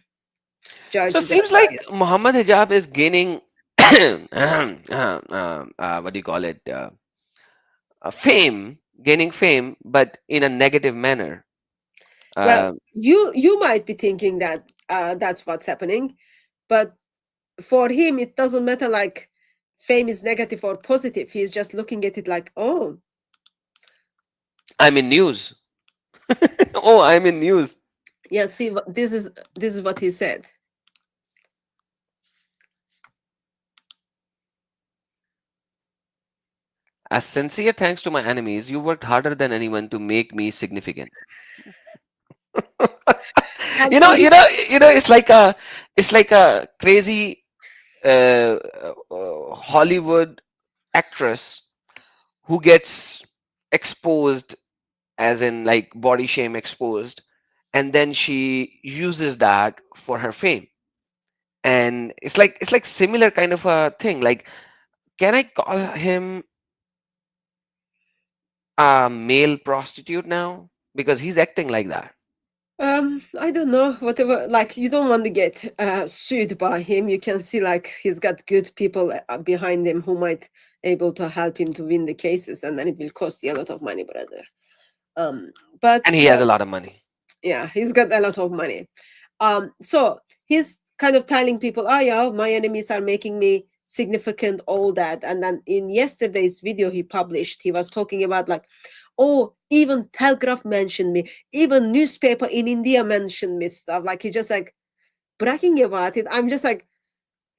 So it judges are seems like biased. Muhammad Hijab is gaining, what do you call it, fame, gaining fame, but in a negative manner. Well, Uh, you might be thinking that that's what's happening, but for him it doesn't matter like fame is negative or positive. He's just looking at it like, oh, I'm in news. Oh, I'm in news. yeah, see, this is what he said. As sincere thanks to my enemies, you worked harder than anyone to make me significant. And You know, you know, you know. It's like a crazy Hollywood actress who gets exposed, as in like body shame exposed, and then she uses that for her fame. And it's like similar kind of a thing. Like, can I call him a male prostitute now? Because he's acting like that. I don't know, whatever, like you don't want to get sued by him. You can see like he's got good people behind him who might able to help him to win the cases, and then it will cost you a lot of money, brother. But And he has a lot of money. yeah, he's got a lot of money. So he's kind of telling people, oh yeah, my enemies are making me significant, all that. And then in yesterday's video he published, he was talking about like, oh, even Telegraph mentioned me, even newspaper in India mentioned me, stuff like he just like bragging about it. I'm just like,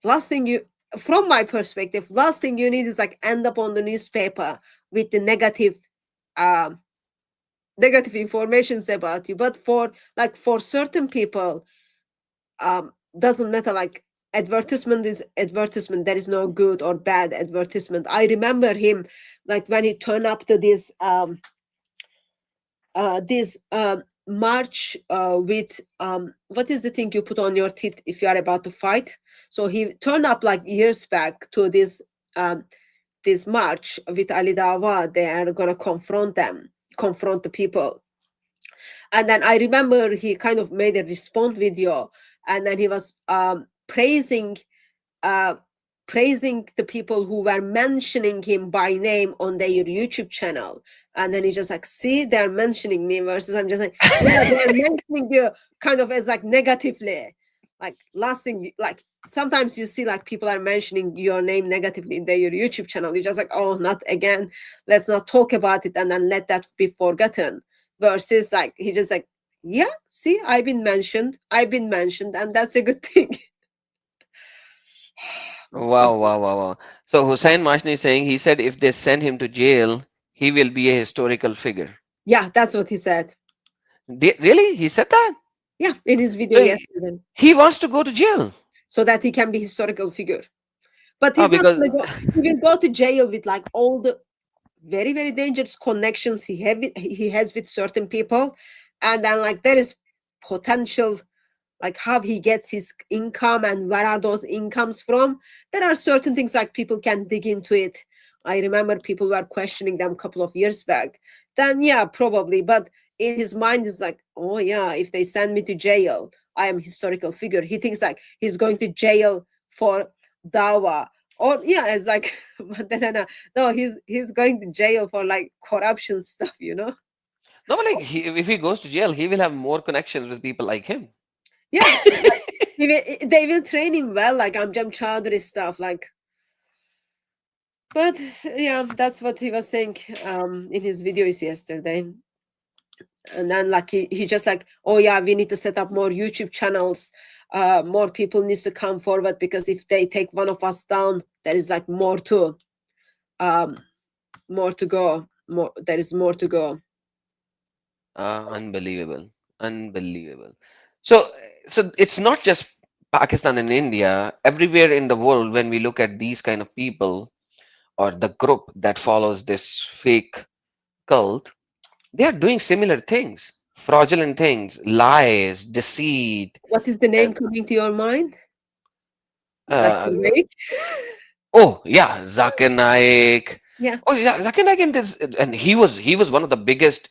last thing you, from my perspective, last thing you need is like end up on the newspaper with the um negative informations about you. But for like for certain people, doesn't matter, like advertisement is advertisement. There is no good or bad advertisement. I remember him like when he turned up to this march with what is the thing you put on your teeth if you are about to fight. So he turned up like years back to this march with Ali Dawa. They are gonna confront the people. And then I remember he kind of made a response video, and then he was praising uh, praising the people who were mentioning him by name on their YouTube channel. And then he just like, see, they're mentioning me, versus I'm just like, yeah, they're mentioning you kind of as like negatively. Like last thing, like sometimes you see like people are mentioning your name negatively in their YouTube channel. You're just like, oh, not again. Let's not talk about it and then let that be forgotten. Versus like he just like, yeah, see, I've been mentioned, and that's a good thing. Wow, wow, wow, wow. So Hussein Mashni is saying, he said if they send him to jail, he will be a historical figure. Yeah, that's what he said. Really? He said that? Yeah, in his video So yesterday, he wants to go to jail. so that he can be historical figure. But Oh, he's not because gonna go. He will go to jail with like all the very very dangerous connections he has with certain people, and then like there is potential, like how he gets his income and where are those incomes from. There are certain things like people can dig into it. I remember people were questioning them a couple of years back. Then yeah, probably, but in his mind is like, oh yeah, if they send me to jail, I am historical figure. He thinks like he's going to jail for dawa, or yeah, it's like but then no, he's going to jail for like corruption stuff, you know. no, but like if he goes to jail, he will have more connections with people like him. Yeah, like they will train him well, like Amjam Chowdhury stuff, like. But yeah, that's what he was saying in his videos yesterday. And then like he just like, oh yeah, we need to set up more YouTube channels. More people needs to come forward, because if they take one of us down, there is like more to go. There is more to go. Unbelievable, unbelievable. So, so it's not just Pakistan and India. Everywhere in the world, when we look at these kind of people or the group that follows this fake cult, they are doing similar things, fraudulent things, lies, deceit. What is the name And, coming to your mind? uh, Zakir Naik? oh yeah, Zakir Naik. Yeah. Oh yeah, Zakir Naik in this, and he was one of the biggest.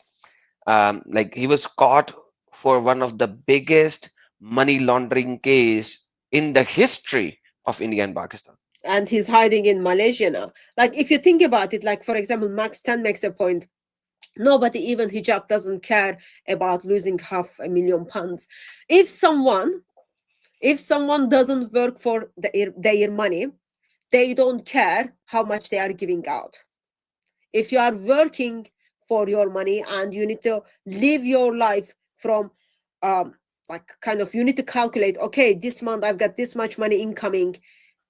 Like he was caught for one of the biggest money laundering case in the history of India and Pakistan. And he's hiding in Malaysia now. Like if you think about it, like for example, Max 10 makes a point. Nobody, even hijab, doesn't care about losing £500,000. If someone doesn't work for their money, they don't care how much they are giving out. If you are working for your money and you need to live your life from like kind of, you need to calculate, okay, this month I've got this much money incoming,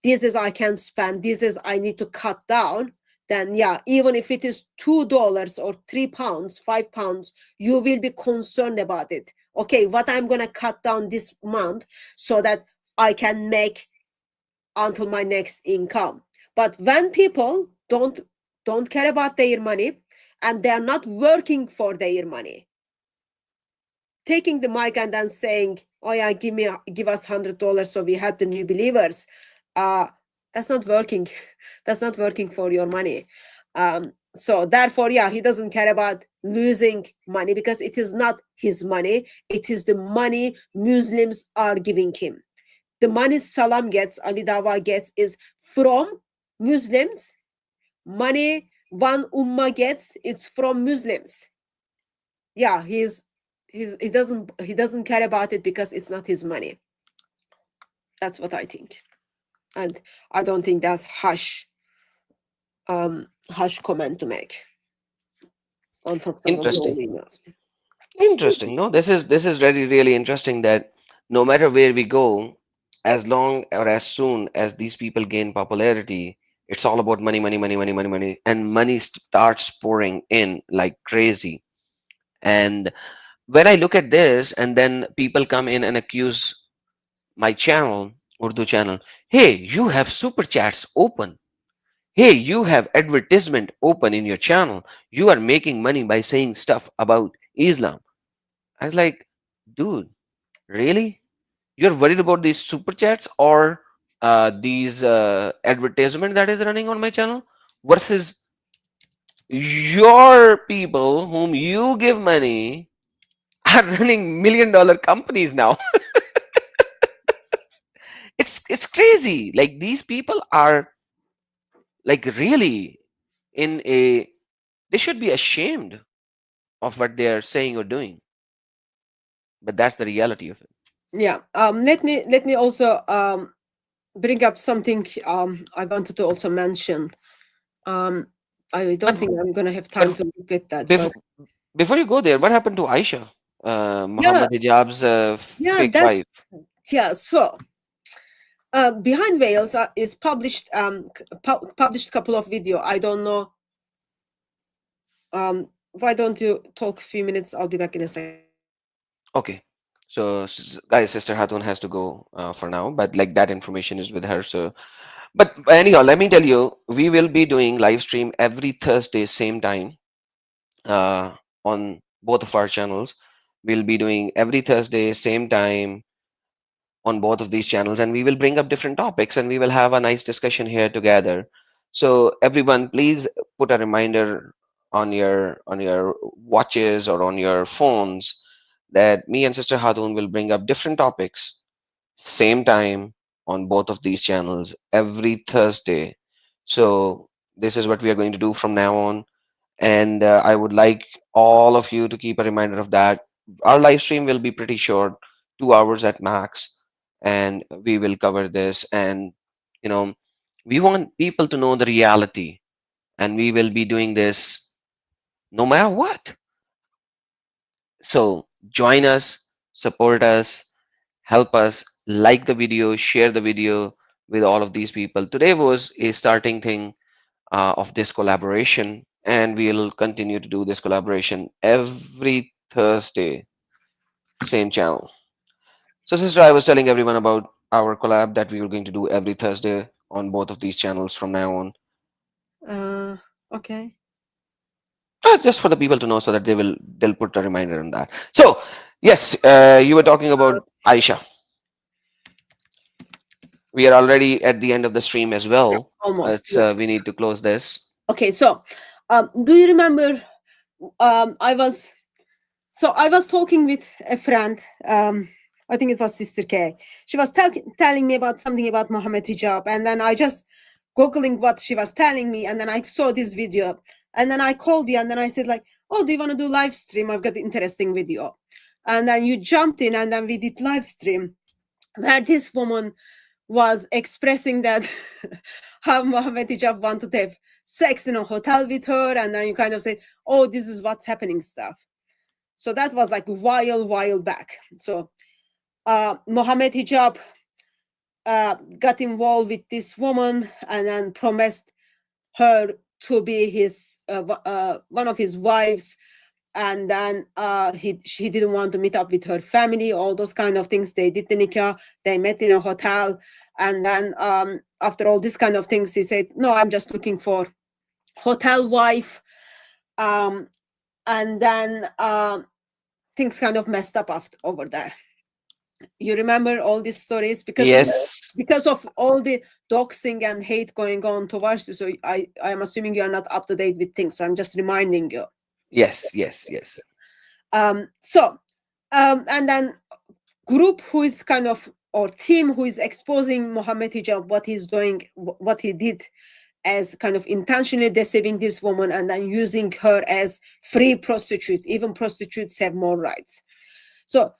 this is I can spend, this is I need to cut down, then yeah, even if it is $2 or £3, £5, you will be concerned about it. Okay, what I'm gonna cut down this month so that I can make until my next income. But when people don't care about their money and they're not working for their money, taking the mic and then saying, oh yeah, give us $100 so we have the new believers, that's not working. That's not working for your money. So therefore, yeah, he doesn't care about losing money, because it is not his money, it is the money Muslims are giving him. The money Salam gets, Ali Dawa gets, is from Muslims. Money one ummah gets, it's from Muslims. Yeah, he doesn't care about it because it's not his money. That's what I think. And I don't think that's harsh comment to make on top of Interesting, emails. interesting. No, this is really interesting that no matter where we go, as long or as soon as these people gain popularity, it's all about money, money, money, money, money, money, and money starts pouring in like crazy. And when I look at this, and then people come in and accuse my channel, Urdu channel, hey, you have super chats open. Hey, you have advertisement open in your channel. You are making money by saying stuff about Islam. I was like, dude, really? You're worried about these super chats or these advertisement that is running on my channel versus your people whom you give money are running $1 million companies now. it's crazy. Like these people are like really in a, they should be ashamed of what they are saying or doing, but that's the reality of it. Yeah. Let me also bring up something I wanted to also mention. Um, I don't But think I'm gonna have time but to look at that, but before before you go there, what happened to Aisha, yeah, Muhammad Hijab's yeah, fake that wife? yeah. So Behind Veils is published published couple of video. I don't know. Why don't you talk a few minutes? I'll be back in a second. Okay. So, guys, Sister Hatun has to go for now, but like that information is with her. So, but anyhow, let me tell you, we will be doing live stream every Thursday, same time, uh, on both of our channels. We'll be doing every Thursday, same time on both of these channels, and we will bring up different topics and we will have a nice discussion here together. So, everyone, please put a reminder on your watches or on your phones that me and Sister Hatun will bring up different topics same time on both of these channels every Thursday. So this is what we are going to do from now on, and I would like all of you to keep a reminder of that. Our live stream will be pretty short, 2 hours at max, and we will cover this. And you know, we want people to know the reality, and we will be doing this no matter what. So join us, support us, help us, like the video, share the video with all of these people. Today was a starting thing of this collaboration, and we'll continue to do this collaboration every Thursday, same channel. So, sister, I was telling everyone about our collab that we were going to do every Thursday on both of these channels from now on. Uh, okay. Just for the people to know so that they'll put a reminder on that. So, yes, you were talking about Aisha. We are already at the end of the stream as well. Almost. It's Yeah. we need to close this. Okay. So, do you remember? I was I was talking with a friend. I think it was Sister K. She was telling me about something about Mohammed hijab, and then I just googling what she was telling me, and then I saw this video, and then I called you, and then I said like, "Oh, do you want to do live stream? I've got an interesting video," and then you jumped in, and then we did live stream where this woman was expressing that how Mohammed hijab wanted to have sex in a hotel with her, and then you kind of said, "Oh, this is what's happening," stuff. So that was like a while back. So Mohammed Hijab got involved with this woman and then promised her to be his one of his wives. And then he didn't want to meet up with her family, all those kind of things. They did the nikah, they met in a hotel. And then after all this kind of things, he said, "No, I'm just looking for hotel wife." Um, and then things kind of messed up after, over there. You remember all these stories Yes, because of all the doxing and hate going on towards you. So I am assuming you are not up to date with things. So I'm just reminding you. yes, yes, yes. So and then group who is kind of or team who is exposing Mohammed Hijab, what he's doing, what he did as kind of intentionally deceiving this woman and then using her as free prostitute. Even prostitutes have more rights. So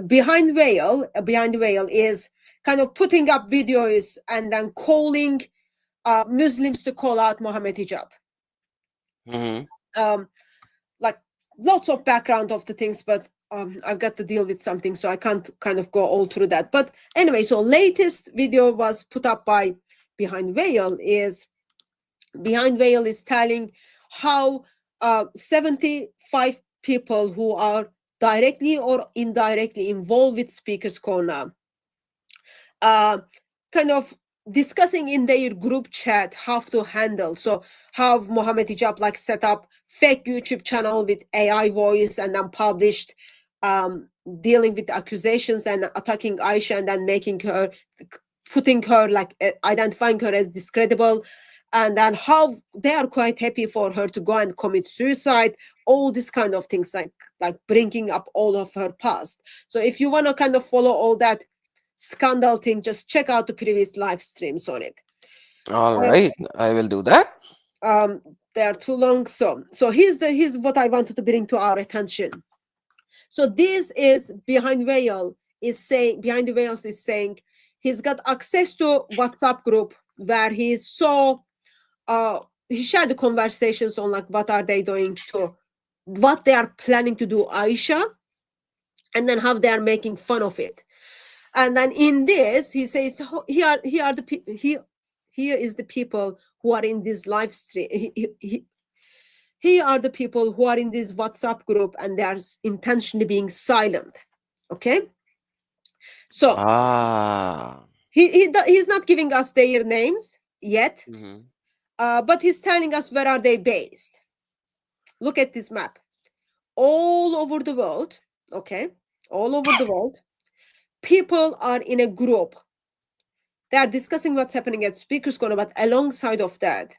behind veil is kind of putting up videos and then calling Muslims to call out Mohammed hijab. Hmm. Um, like lots of background of the things, but I've got to deal with something, so I can't kind of go all through that. But anyway, so latest video was put up by Behind Veil is telling how 75 people who are directly or indirectly involved with Speakers Corner uh, kind of discussing in their group chat how to handle. So how Mohammed Hijab like set up fake YouTube channel with AI voice and then published dealing with accusations and attacking Aisha and then making her, putting her like identifying her as discreditable, and then how they are quite happy for her to go and commit suicide, all these kind of things, like bringing up all of her past. So if you want to kind of follow all that, scandal thing, just check out the previous live streams on it. All Uh, right, I will do that. they are too long. So here's what I wanted to bring to our attention. So this is behind the veils is saying he's got access to WhatsApp group where he's so he shared the conversations on like what are they doing to what they are planning to do Aisha, and then how they are making fun of it. And then in this he says here is the people who are in this live stream. Here are the people who are in this WhatsApp group and they are intentionally being silent. Okay, so Ah. he's not giving us their names yet, Mhm. but he's telling us where are they based. Look at this map. All over the world, okay, all over the world, people are in a group. They are discussing what's happening at Speaker's Corner, but alongside of that,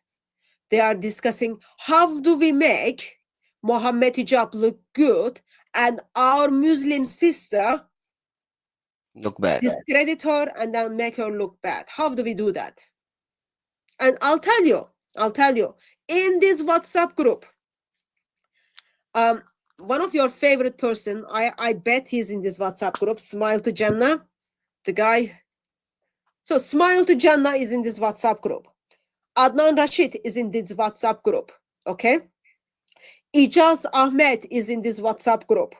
they are discussing how do we make Mohammed hijab look good and our Muslim sister Look bad. discredit her and then make her look bad. How do we do that? And I'll tell you, in this WhatsApp group, one of your favorite person, I bet he's in this WhatsApp group, Smile to Jannah, the guy. So Smile to Jannah is in this WhatsApp group. Adnan Rashid is in this WhatsApp group. Okay. Ijaz Ahmed is in this WhatsApp group.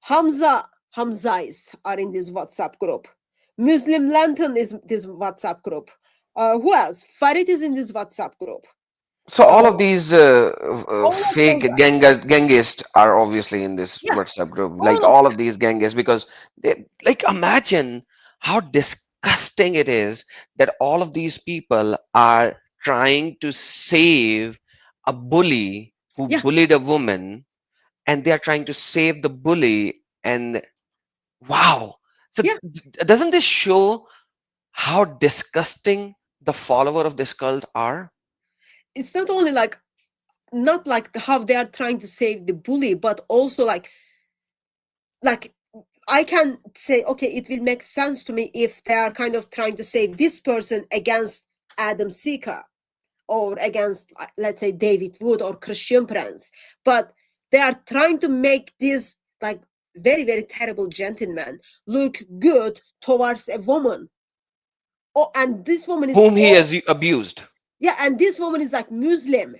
Hamzais are in this WhatsApp group. Muslim Lantern is this WhatsApp group. Who else? Farid is in this WhatsApp group. So all Uh, of these all of fake them, gangists are obviously in this yeah, WhatsApp group. Like all of all of them. these gangists, because they like imagine how disgusting it is that all of these people are trying to save a bully who Yeah, bullied a woman, and they are trying to save the bully. And wow, so yeah. doesn't this show how disgusting the follower of this cult are? It's not only like not like how they are trying to save the bully, but also like I can say, okay, it will make sense to me if they are kind of trying to save this person against Adam Sika or against, let's say, David Wood or Christian Prince. But they are trying to make this like very, very terrible gentleman look good towards a woman. Oh, and this woman is Whom he all, has abused. yeah, and this woman is like Muslim.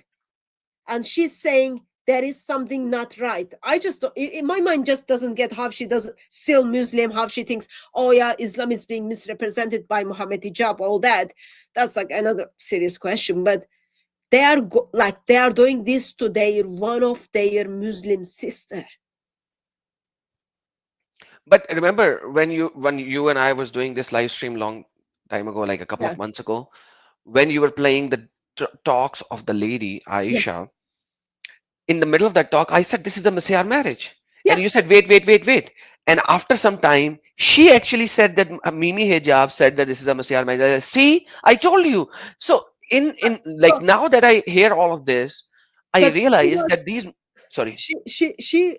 And she's saying there is something not right. I just in my mind just doesn't get how she does still Muslim, how she thinks, oh yeah, Islam is being misrepresented by Muhammad hijab, all that. That's like another serious question. But they are like they are doing this to their one of their Muslim sister. But remember when you and I was doing this live stream long time ago, like a couple Yeah, of months ago, when you were playing the talks of the lady yeah, Aisha, in the middle of that talk, I said this is a Messiah marriage, and yeah. you said wait, wait, wait, wait. And after some time, she actually said that Mimi Hijab said that this is a Messiah marriage. I said, see, I told you. So in like So, now that I hear all of this, I but realize that these. Sorry. she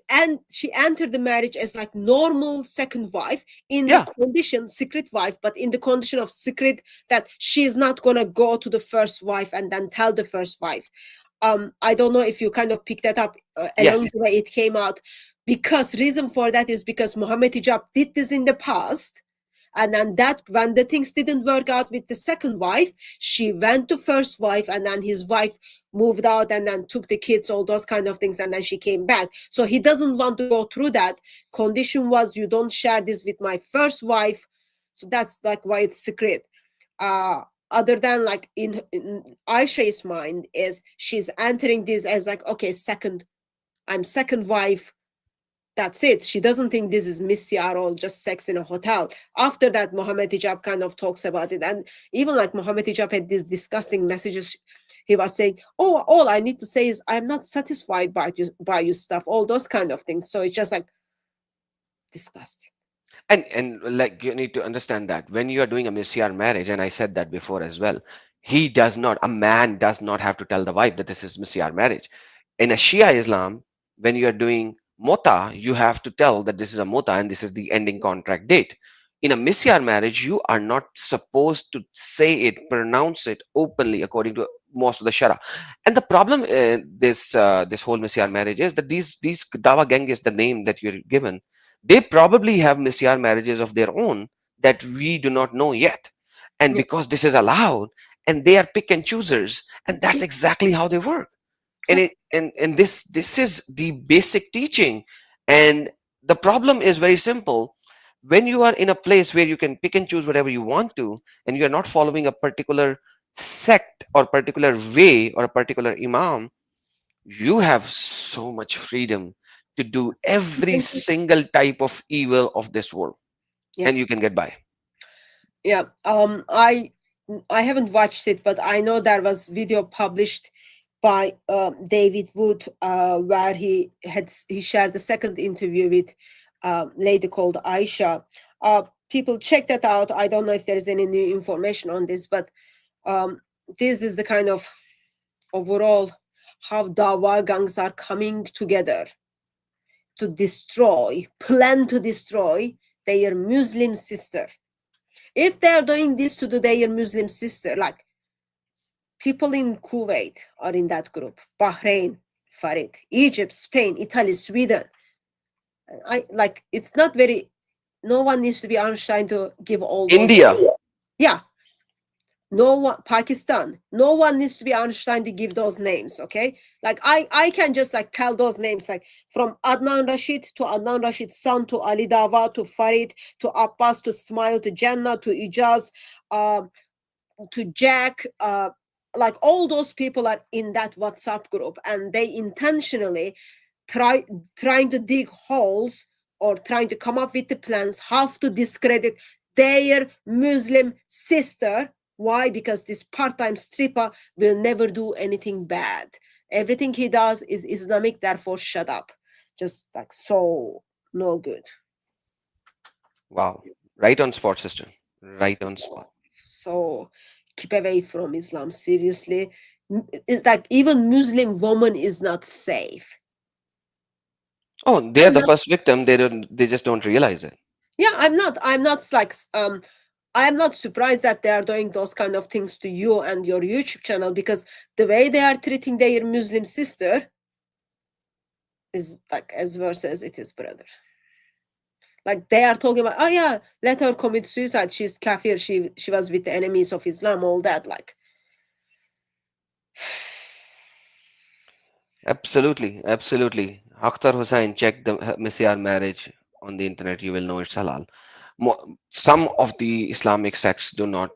entered the marriage as like normal second wife in the Yeah. condition secret wife, but in the condition of secret that she's not gonna go to the first wife and then tell the first wife. I don't know if you kind of picked that up along Yes. the way it came out, because reason for that is because Muhammad hijab did this in the past, and then that when the things didn't work out with the second wife, she went to first wife, and then his wife moved out and then took the kids, all those kind of things, and then she came back. So he doesn't want to go through that. Condition was you don't share this with my first wife. So that's like why it's secret. uh Other than like in Aisha's mind is she's entering this as like, okay, I'm second wife, that's it. She doesn't think this is Missy at all, just sex in a hotel. After that, Mohammed Hijab kind of talks about it. And even like Mohammed Hijab had these disgusting messages. He was saying, oh, all I need to say is I'm not satisfied by your stuff, all those kind of things. So it's just like disgusting. And like you need to understand that when you are doing a Messiah marriage, and I said that before as well, a man does not have to tell the wife that this is Messiah marriage. In a Shia Islam, when you are doing mota, you have to tell that this is a mota and this is the ending contract date. In a misyar marriage, you are not supposed to say it, pronounce it openly, according to most of the shara. And the problem, this whole misyar marriage is that these dawa gang is the name that you're given. They probably have misyar marriages of their own that we do not know yet. And Yeah. because this is allowed, and they are pick and choosers, and that's exactly how they work. And Yeah. this is the basic teaching. And the problem is very simple. When you are in a place where you can pick and choose whatever you want to, and you are not following a particular sect or particular way or a particular imam, you have so much freedom to do every single type of evil of this world, Yeah. and you can get by. Yeah. I haven't watched it, but I know there was video published by David Wood, where he shared the second interview with a lady called Aisha. People check that out. I don't know if there is any new information on this, but um, this is the kind of overall how Dawa gangs are coming together to destroy, plan to destroy their Muslim sister. If they're doing this to their Muslim sister, like people in Kuwait are in that group, Bahrain, Farid, Egypt, Spain, Italy, Sweden. I like it's not very. No one needs to be Einstein to give all those. India. Yeah, no one. Pakistan. No one needs to be Einstein to give those names. Okay, like I can just like tell those names like from Adnan Rashid to Adnan Rashid's son to Ali Dawa to Farid to Abbas to Smile to Jannah to Ijaz. To Jack, like all those people are in that WhatsApp group, and they intentionally trying to dig holes or trying to come up with the plans how to discredit their Muslim sister. Why? Because this part-time stripper will never do anything bad. Everything he does is Islamic, therefore shut up. Just like so no good. Wow. Right on spot, sister. Right on spot. So keep away from Islam. Seriously, it's like even Muslim woman is not safe. Oh, they're I'm the not. first victim. They just don't realize it. Yeah, I'm not. I'm not like. I am not surprised that they are doing those kind of things to you and your YouTube channel because the way they are treating their Muslim sister is like as worse as it is, brother. Like they are talking about, oh yeah, let her commit suicide. She's kafir. She was with the enemies of Islam. All that, like. Absolutely, absolutely. Akhtar Hussain, check the Misyar marriage on the internet. You will know it's halal. Some of the Islamic sects do not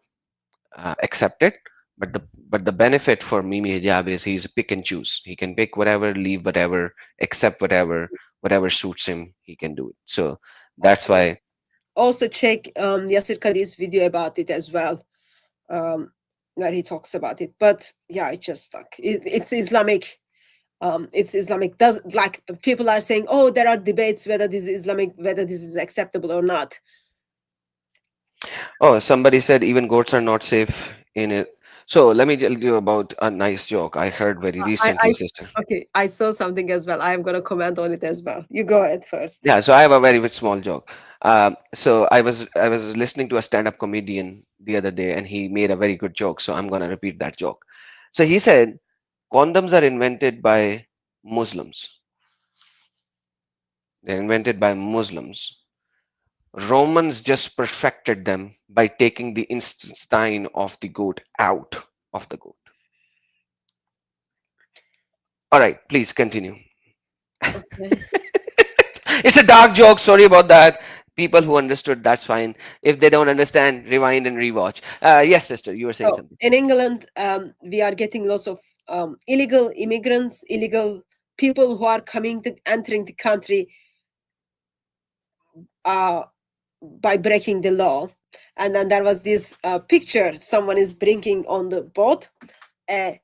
accept it, but the benefit for Mimi Hijab is he's a pick and choose. He can pick whatever, leave whatever, accept whatever suits him. He can do it. So that's why. Also check Yasir Qadi's video about it as well, um, where he talks about it. But yeah, it just stuck. It's Islamic. It's Islamic. Does like people are saying, oh, there are debates whether this is Islamic, whether this is acceptable or not. Oh, somebody said even goats are not safe in it. So let me tell you about a nice joke I heard very recently, I sister. okay. I saw something as well. I am gonna comment on it as well. You go ahead first. Yeah, so I have a very small joke. So I was listening to a stand-up comedian the other day, and he made a very good joke. So I'm gonna repeat that joke. So he said, condoms are invented by Muslims. They're invented by Muslims. Romans just perfected them by taking the intestine of the goat out of the goat. All right, please continue. Okay. It's a dark joke. Sorry about that. People who understood, that's fine. If they don't understand, rewind and rewatch. Yes, sister, you were saying So something. in England, we are getting lots of illegal immigrants, illegal people who are entering the country uh, by breaking the law. And then there was this picture someone is bringing on the boat a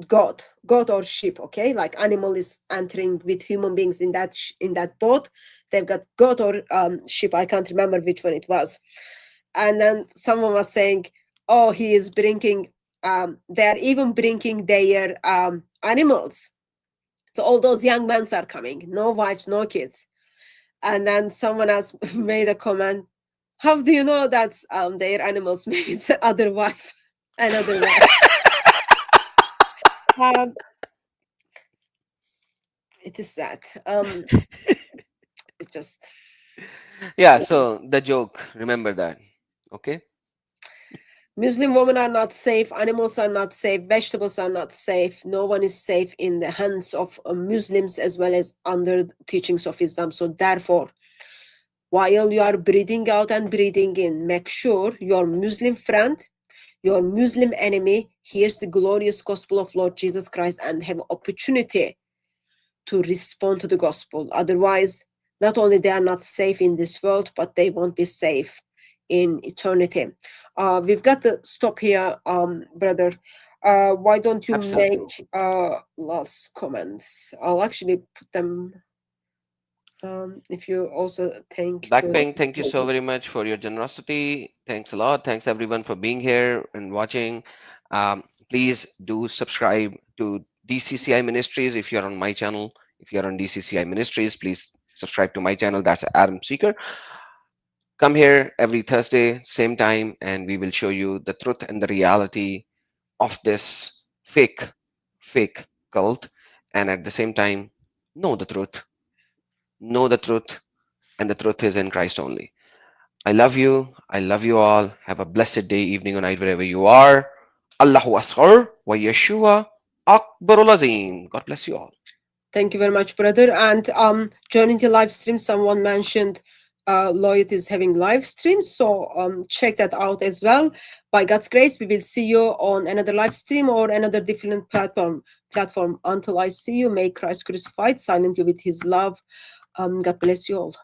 goat or sheep. Okay, like animal is entering with human beings in that boat. They've got goat or sheep. I can't remember which one it was. And then someone was saying, "Oh, he is bringing. They are even bringing their animals. So all those young men are coming. No wives, no kids." And then someone else made a comment, How do you know that's their animals? Maybe it's other wife, another wife. Um, it is sad. It just Yeah, so the joke, remember that. Okay? Muslim women are not safe, animals are not safe, vegetables are not safe. No one is safe in the hands of Muslims as well as under the teachings of Islam. So therefore, while you are breathing out and breathing in, make sure your Muslim friend, your Muslim enemy hears the glorious gospel of Lord Jesus Christ and have opportunity to respond to the gospel. Otherwise, not only they are not safe in this world, but they won't be safe in eternity. We've got to stop here, brother. Why don't you Absolutely. make last comments? I'll actually put them. If you also think to. Blackpink, thank you so very much for your generosity. Thanks a lot. Thanks everyone for being here and watching. Please do subscribe to DCCI Ministries if you're on my channel. If you're on DCCI Ministries, please subscribe to my channel. That's Adam Seeker. Come here every Thursday, same time, and we will show you the truth and the reality of this fake cult. And at the same time, know the truth. Know the truth, and the truth is in Christ only. I love you. I love you all. Have a blessed day, evening, or night, wherever you are. Allahu Asghar wa Yeshua Akbarul Azim. God bless you all. Thank you very much, brother. And joining the live stream, someone mentioned Lloyd is having live streams, so check that out as well. By God's grace, we will see you on another live stream or another different platform. Until I see you, may Christ crucified silent you with his love. God bless you all.